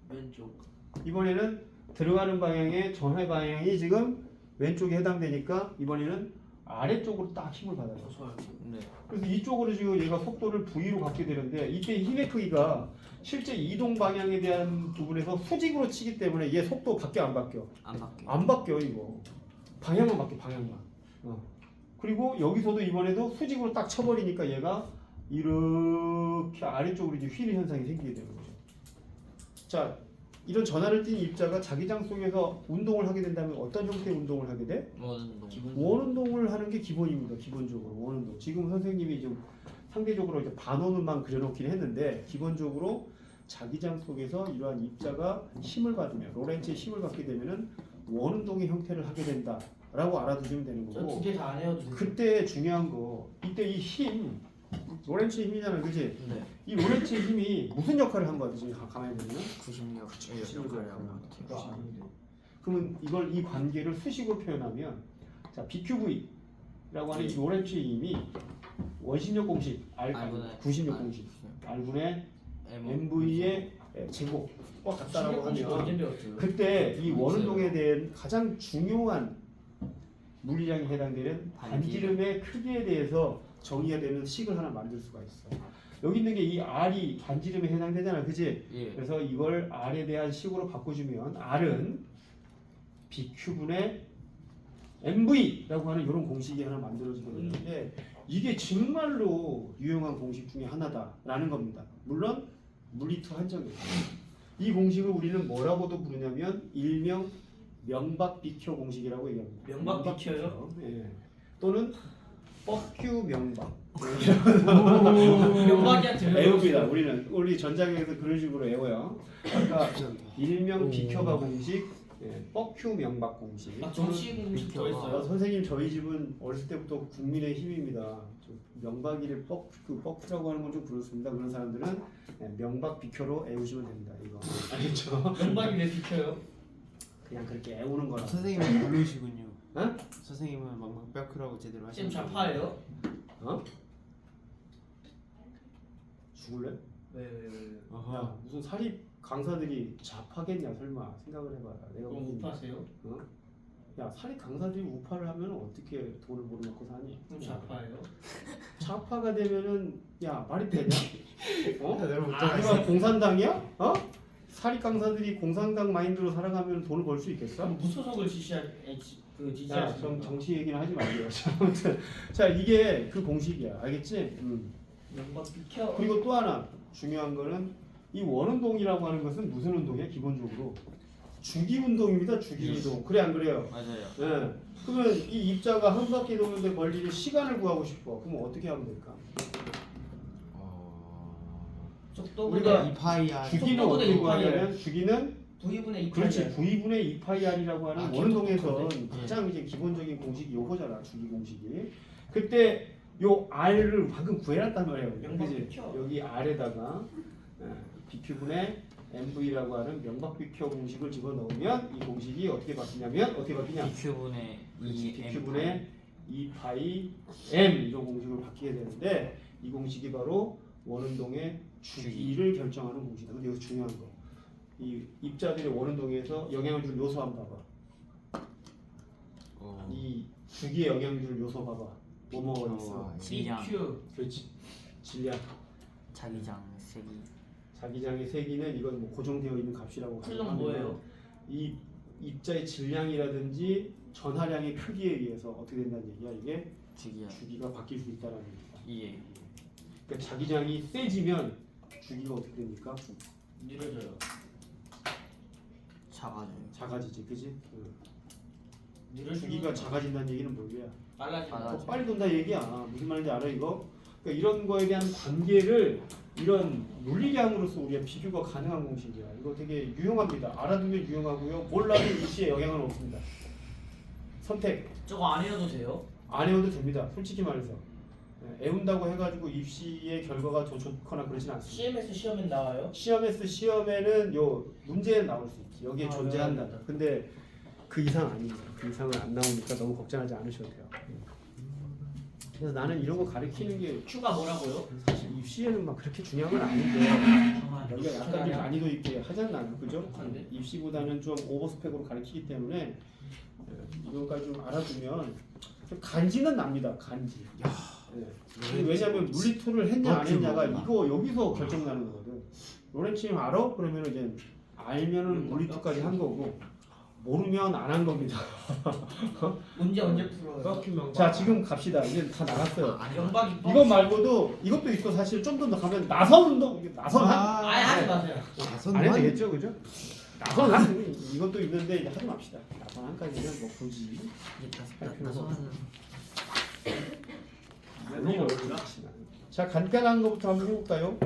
Speaker 3: 왼쪽.
Speaker 1: 이번에는 들어가는 방향의 전회 방향이 지금 왼쪽에 해당되니까 이번에는 아래쪽으로 딱 힘을 받아요.
Speaker 2: 네.
Speaker 1: 그래서 이쪽으로 지금 얘가 속도를 v로 갖게 되는데 이때 힘의 크기가 실제 이동 방향에 대한 부분에서 수직으로 치기 때문에 얘 속도 바뀌어 안 바뀌어?
Speaker 2: 안 바뀌어.
Speaker 1: 안 바뀌어 이거. 방향만 바뀌어 방향만. 그리고 여기서도 이번에도 수직으로 딱 쳐버리니까 얘가 이렇게 아래쪽으로 이제 휘는 현상이 생기게 되는 거죠. 자, 이런 전하를 띤 입자가 자기장 속에서 운동을 하게 된다면 어떤 형태의 운동을 하게 돼? 원운동을 하는 게 기본입니다. 기본적으로 원운동. 지금 선생님이 좀 상대적으로 이제 반원음만 그려놓긴 했는데 기본적으로 자기장 속에서 이러한 입자가 힘을 받으면 로렌츠의 힘을 받게 되면은 원운동의 형태를 하게 된다라고 알아두시면 되는
Speaker 3: 저
Speaker 1: 거고.
Speaker 3: 두 개 다 안 해요.
Speaker 1: 그때 중요한 거 이때 이 힘 로렌츠의 힘이잖아, 그렇지?
Speaker 2: 네.
Speaker 1: 이 로렌츠의 힘이 무슨 역할을 한 거야? 지금 가만히 보면
Speaker 2: 90력.
Speaker 1: 역할을 한 것 같아요. 그러면 이걸 이 관계를 수식으로 표현하면 자 BQV라고 하는 이 로렌츠의 힘이 원심력 공식
Speaker 2: R분의
Speaker 1: 90력 공식 R분의 MV의 제곱과 같다라고 하면
Speaker 3: 언제 배웠어요?
Speaker 1: 그때 이 원운동에 대한 가장 중요한 물리량이 해당되는 반지름의 크기에 대해서 정의가 되는 식을 하나 만들 수가 있어. 여기 있는 게 이 R이 반지름에 해당되잖아, 그지?
Speaker 2: 예.
Speaker 1: 그래서 이걸 R에 대한 식으로 바꿔주면 R은 BQ분의 MV라고 하는 이런 공식이 하나 만들어지게 되는데 이게 정말로 유용한 공식 중에 하나다라는 겁니다. 물론 물리투 한정이에요. 이 공식을 우리는 뭐라고도 부르냐면 일명 명박-비켜 공식이라고 얘기합니다.
Speaker 3: 명박-비켜요?
Speaker 1: 예. 또는 뻑큐 명박.
Speaker 3: 명박이한테
Speaker 1: 애웁니다. 우리 전자계에서 그런 식으로 애워요. 그러니까 일명 비켜가 공식, 뻑큐 명박 공식.
Speaker 3: 정치 공식도 있어요.
Speaker 1: 선생님 저희 집은 어렸을 때부터 국민의 힘입니다. 명박이를 뻑큐라고 하는 건 좀 그렇습니다. 그런 사람들은 명박 비켜로 애우시면 됩니다. 이거 알겠죠?
Speaker 3: 명박이 왜 비켜요?
Speaker 1: 그냥 그렇게 애우는 거라.
Speaker 4: 선생님은 별로시군요.
Speaker 1: 어?
Speaker 4: 선생님은 막막뼈크라고 제대로
Speaker 3: 지금
Speaker 4: 하시는
Speaker 3: 좌파예요?
Speaker 1: 어? 죽을래?
Speaker 3: 왜?
Speaker 1: 야 무슨 사립 강사들이 좌파겠냐 설마 생각을 해봐라. 내가
Speaker 3: 그럼
Speaker 1: 무슨
Speaker 3: 우파세요?
Speaker 1: 어? 야 사립 강사들이 우파를 하면 어떻게 돈을 벌어먹고 사니?
Speaker 3: 그럼 좌파예요?
Speaker 1: 좌파가 되면은 야 말이 되냐? 어?
Speaker 4: 여러분
Speaker 1: 내가 공산당이야? 어? 사립 강사들이 공산당 마인드로 살아가면 돈을 벌 수 있겠어?
Speaker 3: 그럼 무소속을 지지하시는
Speaker 1: 야, 정치 얘기는 하지 말게요. 아무튼 자 이게 그 공식이야, 알겠지?
Speaker 3: 명박 비켜.
Speaker 1: 그리고 또 하나 중요한 거는 이 원운동이라고 하는 것은 무슨 운동이야? 기본적으로 주기 운동입니다. 주기 운동. 그래 안 그래요?
Speaker 2: 맞아요.
Speaker 1: 예. 그러면 이 입자가 한 바퀴 도는데 걸리는 시간을 구하고 싶어. 그럼 어떻게 하면 될까? 우리가
Speaker 3: 속도분의
Speaker 4: 이파이 R
Speaker 1: 주기는
Speaker 3: 속도분의
Speaker 1: 어떻게
Speaker 3: 2파이
Speaker 1: 구하냐면 주기는
Speaker 3: V분의 2파이.
Speaker 1: 그렇지 V분의 2파이R이라고 하는
Speaker 4: 아,
Speaker 1: 원운동에서
Speaker 4: 기본적인데.
Speaker 1: 가장 이제 기본적인 공식이 요거잖아. 주기 공식이. 그때 요 R을 방금 구해놨단 말이에요.
Speaker 3: 명박
Speaker 1: 그지?
Speaker 3: 비켜.
Speaker 1: 여기 R에다가 BQ분의 MV라고 하는 명박 비켜 공식을 집어넣으면 이 공식이 어떻게 바뀌냐?
Speaker 2: BQ분의
Speaker 1: BQ분의 2파이 M 이런 공식으로 바뀌게 되는데 이 공식이 바로 원운동의 주기를 결정하는 공식이다. 근데 여기서 중요한 거, 이 입자들의 원운동에서 영향을 준 요소 한번 봐봐. 이 주기의 영향줄 요소 봐봐. 뭐뭐가 있어.
Speaker 2: 질량,
Speaker 3: BQ
Speaker 1: 그렇지. 질량.
Speaker 2: 자기장, 세기.
Speaker 1: 자기장의 세기는 이건 뭐 고정되어 있는 값이라고
Speaker 3: 쿨럼
Speaker 1: 가정하면
Speaker 3: 뭐예요?
Speaker 1: 이 입자의 질량이라든지 전하량의 크기에 의해서 어떻게 된다는 얘기야? 이게
Speaker 2: 주기야.
Speaker 1: 주기가 바뀔 수 있다는 얘기야.
Speaker 2: 예.
Speaker 1: 그러니까 자기장이 세지면 주기가 어떻게 됩니까?
Speaker 3: 느려져요.
Speaker 2: 작아져.
Speaker 1: 작아지지, 그지?
Speaker 3: 느려지는
Speaker 1: 주기가 작아진다는 얘기는 뭐야?
Speaker 3: 빨라지는
Speaker 2: 빨라져.
Speaker 3: 거.
Speaker 1: 빨리 돈다 얘기야. 무슨 말인지 알아 이거? 그러니까 이런 거에 대한 관계를 이런 물리량으로서 우리가 비교가 가능한 공식이야. 이거 되게 유용합니다. 알아두면 유용하고요. 몰라도 입시에 영향은 없습니다. 선택
Speaker 3: 저거 안 해도 돼요?
Speaker 1: 안 해도 됩니다. 솔직히 말해서 애운다고 해가지고 입시의 결과가 더 좋거나 그러진 않습니다.
Speaker 3: CMS 시험엔 나와요?
Speaker 1: 시험에는 요 문제에 나올 수 있지. 여기에
Speaker 3: 아,
Speaker 1: 존재한다.
Speaker 3: 외워야겠다.
Speaker 1: 근데 그 이상 아닙니다. 그 이상은 안 나오니까 너무 걱정하지 않으셔도 돼요. 그래서 나는 이런 거 가르치는 게
Speaker 3: Q가 뭐라고요?
Speaker 1: 사실 입시에는 막 그렇게 중요한 건 아닌데
Speaker 3: 아,
Speaker 1: 여기가 약간 좀 난이도 있게 하잖아요, 그죠?
Speaker 3: 그런데?
Speaker 1: 입시보다는 좀 오버스펙으로 가르치기 때문에 이거까지 좀 알아두면 좀 간지는 납니다, 간지. 네. 왜냐면 물리투를 했냐 안 했냐가 이거 여기서 결정나는 거거든. 로렌츠님 알아? 그러면 이제 알면은 물리투까지 한 거고 모르면 안 한 겁니다.
Speaker 3: 문제 언제 풀어요?
Speaker 1: 자 지금 갑시다. 이제 다 나갔어요.
Speaker 3: 연박이
Speaker 1: 이거 말고도 이것도 있고 사실 좀 더 가면 나선 운동, 나선한
Speaker 3: 아예 하지 마세요.
Speaker 1: 안 해도 되겠죠, 그죠? 나선한 이것도 있는데 이제 하지 맙시다. 나선한까지는 뭐 굳이
Speaker 2: 이게
Speaker 1: 할 필요가 없어.
Speaker 2: 나서는
Speaker 1: 너무 어렵습니다. 자 간단한 거부터 한번 해볼까요?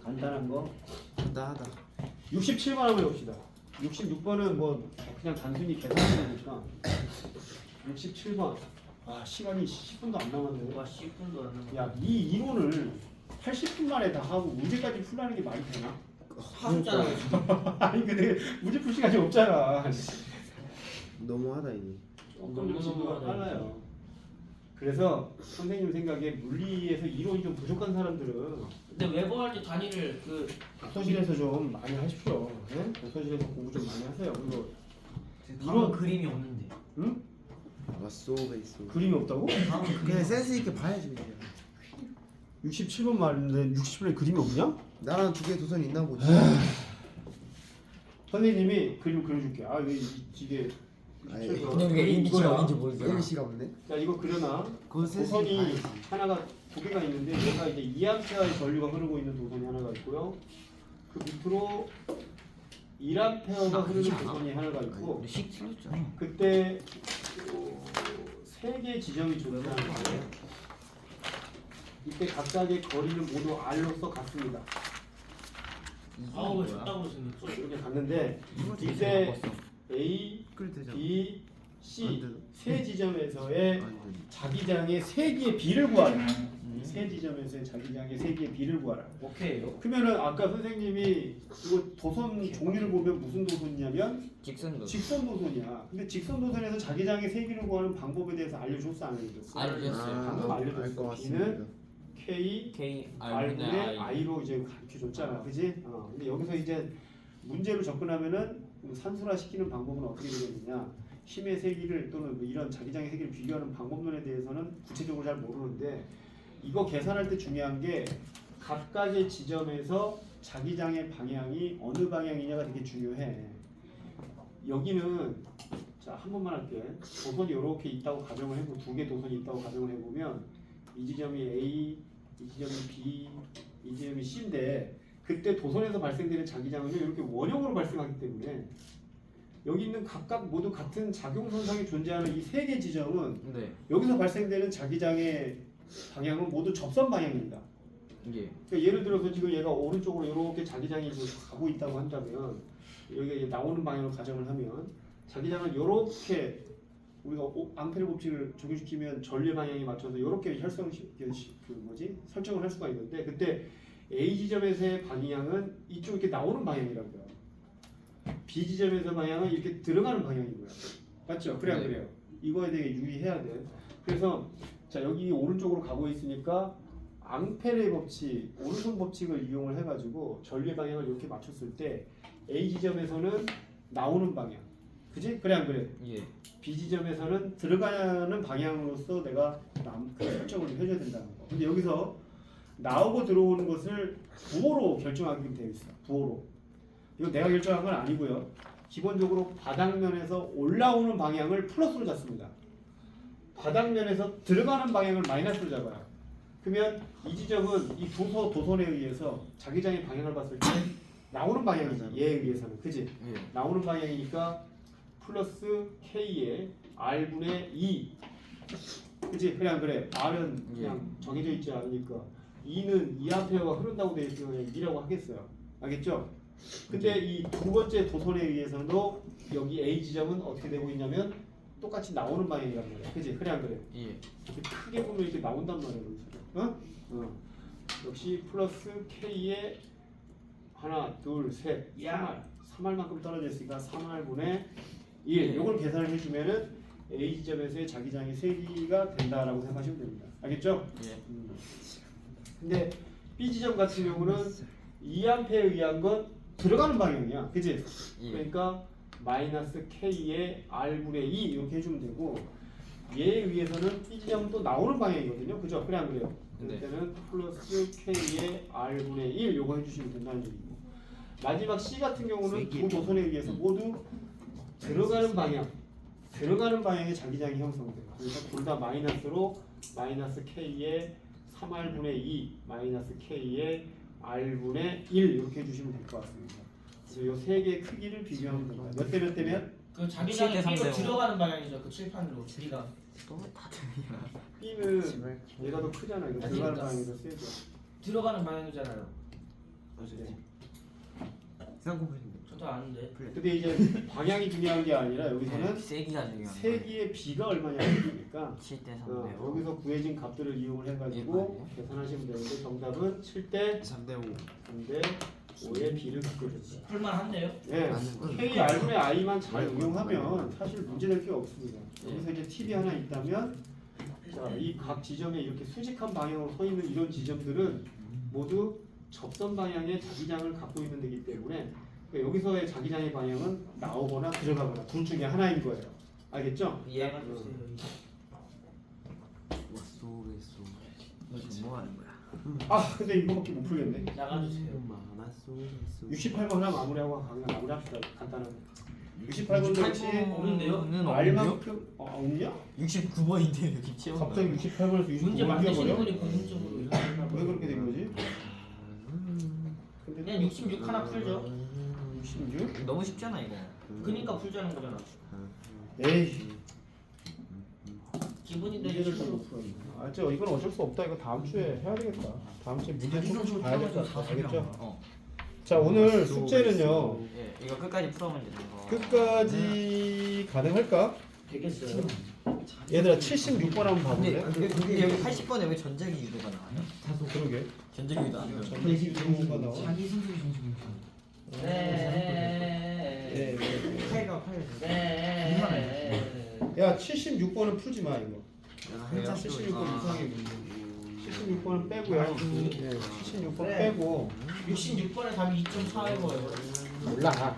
Speaker 1: 간단한 거.
Speaker 4: 간단하다.
Speaker 1: 67번 한번 해봅시다. 66번은 뭐 그냥 단순히 계산하니까 67번. 아 시간이 10분도 안 남았네.
Speaker 3: 와 10분도 안 남았어.
Speaker 1: 야이 이론을 80분 만에 다 하고 문제까지 풀라는 게 말이 되나?
Speaker 3: 하셨잖아요 지금.
Speaker 1: 아니 근데 문제 풀 시간이 없잖아.
Speaker 4: 너무하다 이게.
Speaker 1: 조금 진도가 빨라요. 그래서 선생님 생각에 물리에서 이론이 좀 부족한 사람들은
Speaker 3: 근데 웨버 할 때 단위를 그
Speaker 1: 독서실에서 좀 많이 하십시오. 네? 독서실에서 공부 좀 많이 하세요. 그리고
Speaker 3: 다음 그림이 없는데.
Speaker 1: 응?
Speaker 4: 왔어 베이스.
Speaker 1: 그림이 없다고?
Speaker 3: 다음
Speaker 4: 그냥 센스 있게 봐야지 이제.
Speaker 1: 67번 말인데 67번에 그림이 없냐?
Speaker 4: 나랑 두 개 도선 있나 보지.
Speaker 1: 선생님이 그림 그려줄게. 아 이게
Speaker 4: 아니,
Speaker 2: 이게 A인지 B인지 모르잖아.
Speaker 4: A씨가 없네.
Speaker 1: 자 이거 그려놔.
Speaker 4: 그건 센스
Speaker 1: 도선이
Speaker 4: 있게 봐야지.
Speaker 1: 하나가 두 개가 있는데 얘가 이제 2A의 전류가 흐르고 있는 도선이 하나가 있고요. 그 밑으로 1A가 흐르는 도선이 하나가 있고
Speaker 2: 우리 식 틀렸잖아.
Speaker 1: 그때 세 개 지점이 존재하는 거예요. 이때 각각의 거리는 모두 R로서 같습니다.
Speaker 3: 아우 왜 적다고 생겼어?
Speaker 1: 이렇게 갔는데
Speaker 2: 이때
Speaker 1: 이때 A,
Speaker 4: 끌 되잖아.
Speaker 1: B, C
Speaker 4: 안 되죠.
Speaker 1: 세 지점에서의
Speaker 4: 아니,
Speaker 1: 자기장의 세기의 비를 구하라. 세 지점에서의 자기장의 세기의 비를 구하라.
Speaker 3: 오케이요.
Speaker 1: 그러면은 아까 선생님이 이거 도선 종류를 보면 무슨 도선이냐면
Speaker 2: 직선도.
Speaker 1: 직선 도선이야. 근데 직선 도선에서 자기장의 세기를 구하는 방법에 대해서 알려줬어 안 알려줬어?
Speaker 2: 알려줬어요.
Speaker 1: 방금 알려줬어.
Speaker 4: 알것
Speaker 1: B는
Speaker 4: 같습니다.
Speaker 1: K,
Speaker 2: K
Speaker 1: R분의
Speaker 2: R분의 I.
Speaker 1: I로 이제 가르쳐줬잖아, 그지? 근데 여기서 이제 문제로 접근하면은 산술화 시키는 방법은 어떻게 되겠느냐? 힘의 세기를 또는 뭐 이런 자기장의 세기를 비교하는 방법론에 대해서는 구체적으로 잘 모르는데 이거 계산할 때 중요한 게 각각의 지점에서 자기장의 방향이 어느 방향이냐가 되게 중요해. 여기는 자 한 번만 할게. 도선이 이렇게 있다고 가정을 해보고 두 개 도선이 있다고 가정을 해보면 이 지점이 A, 이 지점이 B, 이 지점이 C인데 그때 도선에서 발생되는 자기장은요 이렇게 원형으로 발생하기 때문에 여기 있는 각각 모두 같은 작용선상에 존재하는 이 세 개 지점은
Speaker 2: 네.
Speaker 1: 여기서 발생되는 자기장의 방향은 모두 접선 방향입니다.
Speaker 2: 예.
Speaker 1: 그러니까 예를 들어서 지금 얘가 오른쪽으로 이렇게 자기장이 이제 가고 있다고 한다면 여기가 이제 나오는 방향으로 가정을 하면 자기장은 이렇게 우리가 앙페르 법칙을 적용시키면 전류 방향에 맞춰서 이렇게 설정을 할 수가 있는데 그때 A 지점에서의 방향은 이쪽 이렇게 나오는 방향이라고요. B 지점에서 방향은 이렇게 들어가는 방향이고요. 맞죠? 그래요,
Speaker 2: 네.
Speaker 1: 그래요. 이거에 대해 유의해야 돼. 그래서 자 여기 오른쪽으로 가고 있으니까 앙페르의 법칙, 오른손 법칙을 이용을 해가지고 전류의 방향을 이렇게 맞췄을 때 A 지점에서는 나오는 방향, 그지? 그래 안 그래?
Speaker 2: 예.
Speaker 1: B 지점에서는 들어가는 방향으로서 내가 그 설정을 좀 해줘야 된다는 거. 근데 여기서 나오고 들어오는 것을 부호로 결정하게 되어 있어. 부호로. 이거 내가 결정한 건 아니고요. 기본적으로 바닥면에서 올라오는 방향을 플러스로 잡습니다. 바닥면에서 들어가는 방향을 마이너스로 잡아요. 그러면 이 지점은 이 도선에 의해서 자기장의 방향을 봤을 때 나오는 방향이지. 얘에 의해서는. 그지?
Speaker 2: 예.
Speaker 1: 나오는 방향이니까 플러스 K에 R분의 2. 그치? 그냥 그래. R은 그냥 정해져 있지 않으니까 2는 2A가 흐른다고 되어 있으면 그냥 2라고 하겠어요. 알겠죠? 근데 이 두 번째 도선에 의해서도 여기 A 지점은 어떻게 되고 있냐면 똑같이 나오는 방향이란 말이야. 그치? 그래 안 그래?
Speaker 2: 예.
Speaker 1: 이렇게 크게 보면 이렇게 나온단 말이야. 어? 역시 플러스 K에 하나, 둘, 셋, 3R만큼 떨어져 있으니까 3R분의 1. 요걸 계산을 해주면은 A 지점에서의 자기장이 3개가 된다라고 생각하시면 됩니다. 알겠죠?
Speaker 2: 예.
Speaker 1: 근데 B 지점 같은 경우는 2A에 의한 건 들어가는 방향이야. 그치?
Speaker 2: 예.
Speaker 1: 그러니까 마이너스 K에 R분의 2 이렇게 해주면 되고 얘에 의해서는 B 지점은 또 나오는 방향이거든요. 그죠? 그래 안 그래요?
Speaker 2: 네.
Speaker 1: 그럴 때는 플러스 K에 R분의 1 요거 해주시면 된다는 얘기고 마지막 C 같은 경우는 두 도선에 의해서 모두 들어가는 방향의 자기장이 형성돼요. 그래서 둘 다 마이너스로 마이너스 K에 3R분의 2 마이너스 K에 R분의 1 이렇게 해주시면 될 것 같습니다. 그래서 이 세 개의 크기를 비교하면 됩니다. 몇 대 몇 대면?
Speaker 3: 그 자기장이
Speaker 2: 7대 3
Speaker 3: B로
Speaker 2: 대요.
Speaker 3: 들어가는 방향이죠. 그 칠판으로 B가.
Speaker 2: 너무 다들이야.
Speaker 1: B는 얘가 더 크잖아. 이거 들어가는
Speaker 3: 그러니까.
Speaker 1: 방향이 더 세죠.
Speaker 3: 들어가는 방향이잖아요.
Speaker 1: 네.
Speaker 4: 쌍꺼풀인데.
Speaker 3: 저도 아는데.
Speaker 1: 근데 이제 방향이 중요한 게 아니라 여기서는
Speaker 2: 세기가 중요한
Speaker 1: 세기의 B가 얼마냐니까
Speaker 2: 7대 3대요.
Speaker 1: 여기서 구해진 값들을 이용을 해가지고 계산하시면 되는데 정답은 7대
Speaker 4: 3대 5.
Speaker 1: 3대 5의 B를 갖게 됩니다.
Speaker 3: 풀만한데요?
Speaker 1: 네, K R분의 I만 잘 응용하면 사실 문제될 게 없습니다. 여기서 이제 팁이 하나 있다면 이 각 지점에 이렇게 수직한 방향으로 서 있는 이런 지점들은 모두 접선 방향의 자기장을 갖고 있는 데이기 때문에 그러니까 여기서의 자기장의 방향은 나오거나 들어가거나 둘 중에 하나인 거예요. 알겠죠?
Speaker 2: 예.
Speaker 3: 나가주세요.
Speaker 2: 뭐 하는 거야?
Speaker 1: 아 근데 이거밖에 못 풀겠네.
Speaker 3: 나가주세요.
Speaker 1: 68번 하나 마무리하고 그냥 마무리합시다. 간단하게. 68번도 역시
Speaker 3: 없는데요?
Speaker 2: 는 없는데요?
Speaker 1: R만큼 없냐?
Speaker 2: 69번인데 여기 채웠나?
Speaker 1: 갑자기 68번에서 69번
Speaker 3: 문제 만드시는
Speaker 1: 뛰어버려?
Speaker 3: 분이 본인적으로
Speaker 1: 왜 그렇게 된 거지? 근데
Speaker 3: 그냥 66 하나 풀죠.
Speaker 1: 66?
Speaker 2: 너무 쉽잖아 이거.
Speaker 3: 그니까 풀자는 거잖아.
Speaker 1: 에이
Speaker 3: 기분이
Speaker 1: 문제를
Speaker 3: 되게
Speaker 1: 잘못 풀었네. 알죠? 이건 어쩔 수 없다. 이거 다음 주에 해야 되겠다. 다음 주에 문제 조금씩 봐야 될 것 같아. 알겠죠?
Speaker 2: 어.
Speaker 1: 자 오늘 숙제는요.
Speaker 2: 예, 이거 끝까지 풀어면 되는 거.
Speaker 1: 끝까지 가능할까?
Speaker 3: 되겠어요.
Speaker 1: 얘들아 76번 한번 봐볼래?
Speaker 2: 근데 여기 80번에 왜 전자기 유도가 나와요?
Speaker 1: 그러게.
Speaker 2: 전자기 유도 안 나와요.
Speaker 1: 76번 나와.
Speaker 4: 자기 선생 정신.
Speaker 3: 네.
Speaker 4: 팔가 팔.
Speaker 3: 네.
Speaker 1: 야 76번은 풀지 마 이거.
Speaker 2: 그래요?
Speaker 1: 76번 이상의 문제. 76번은 빼고요. 네, 76번 빼고.
Speaker 3: 66번에 답이 2.4일 거예요.
Speaker 1: 몰라.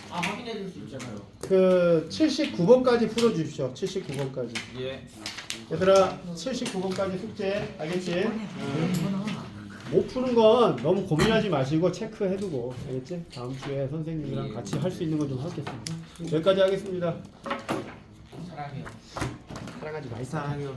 Speaker 3: 아 확인해 줄 수 있잖아요.
Speaker 1: 그 79번까지 풀어주십시오. 79번까지.
Speaker 2: 예.
Speaker 1: 얘들아 79번까지 숙제 알겠지? 못 푸는 건 너무 고민하지 마시고 체크해두고 알겠지? 다음 주에 선생님이랑 같이 할 수 있는 건 좀 하겠습니다. 여기까지 하겠습니다.
Speaker 3: 사랑해요.
Speaker 1: 사랑하지 마이
Speaker 4: 사랑해요.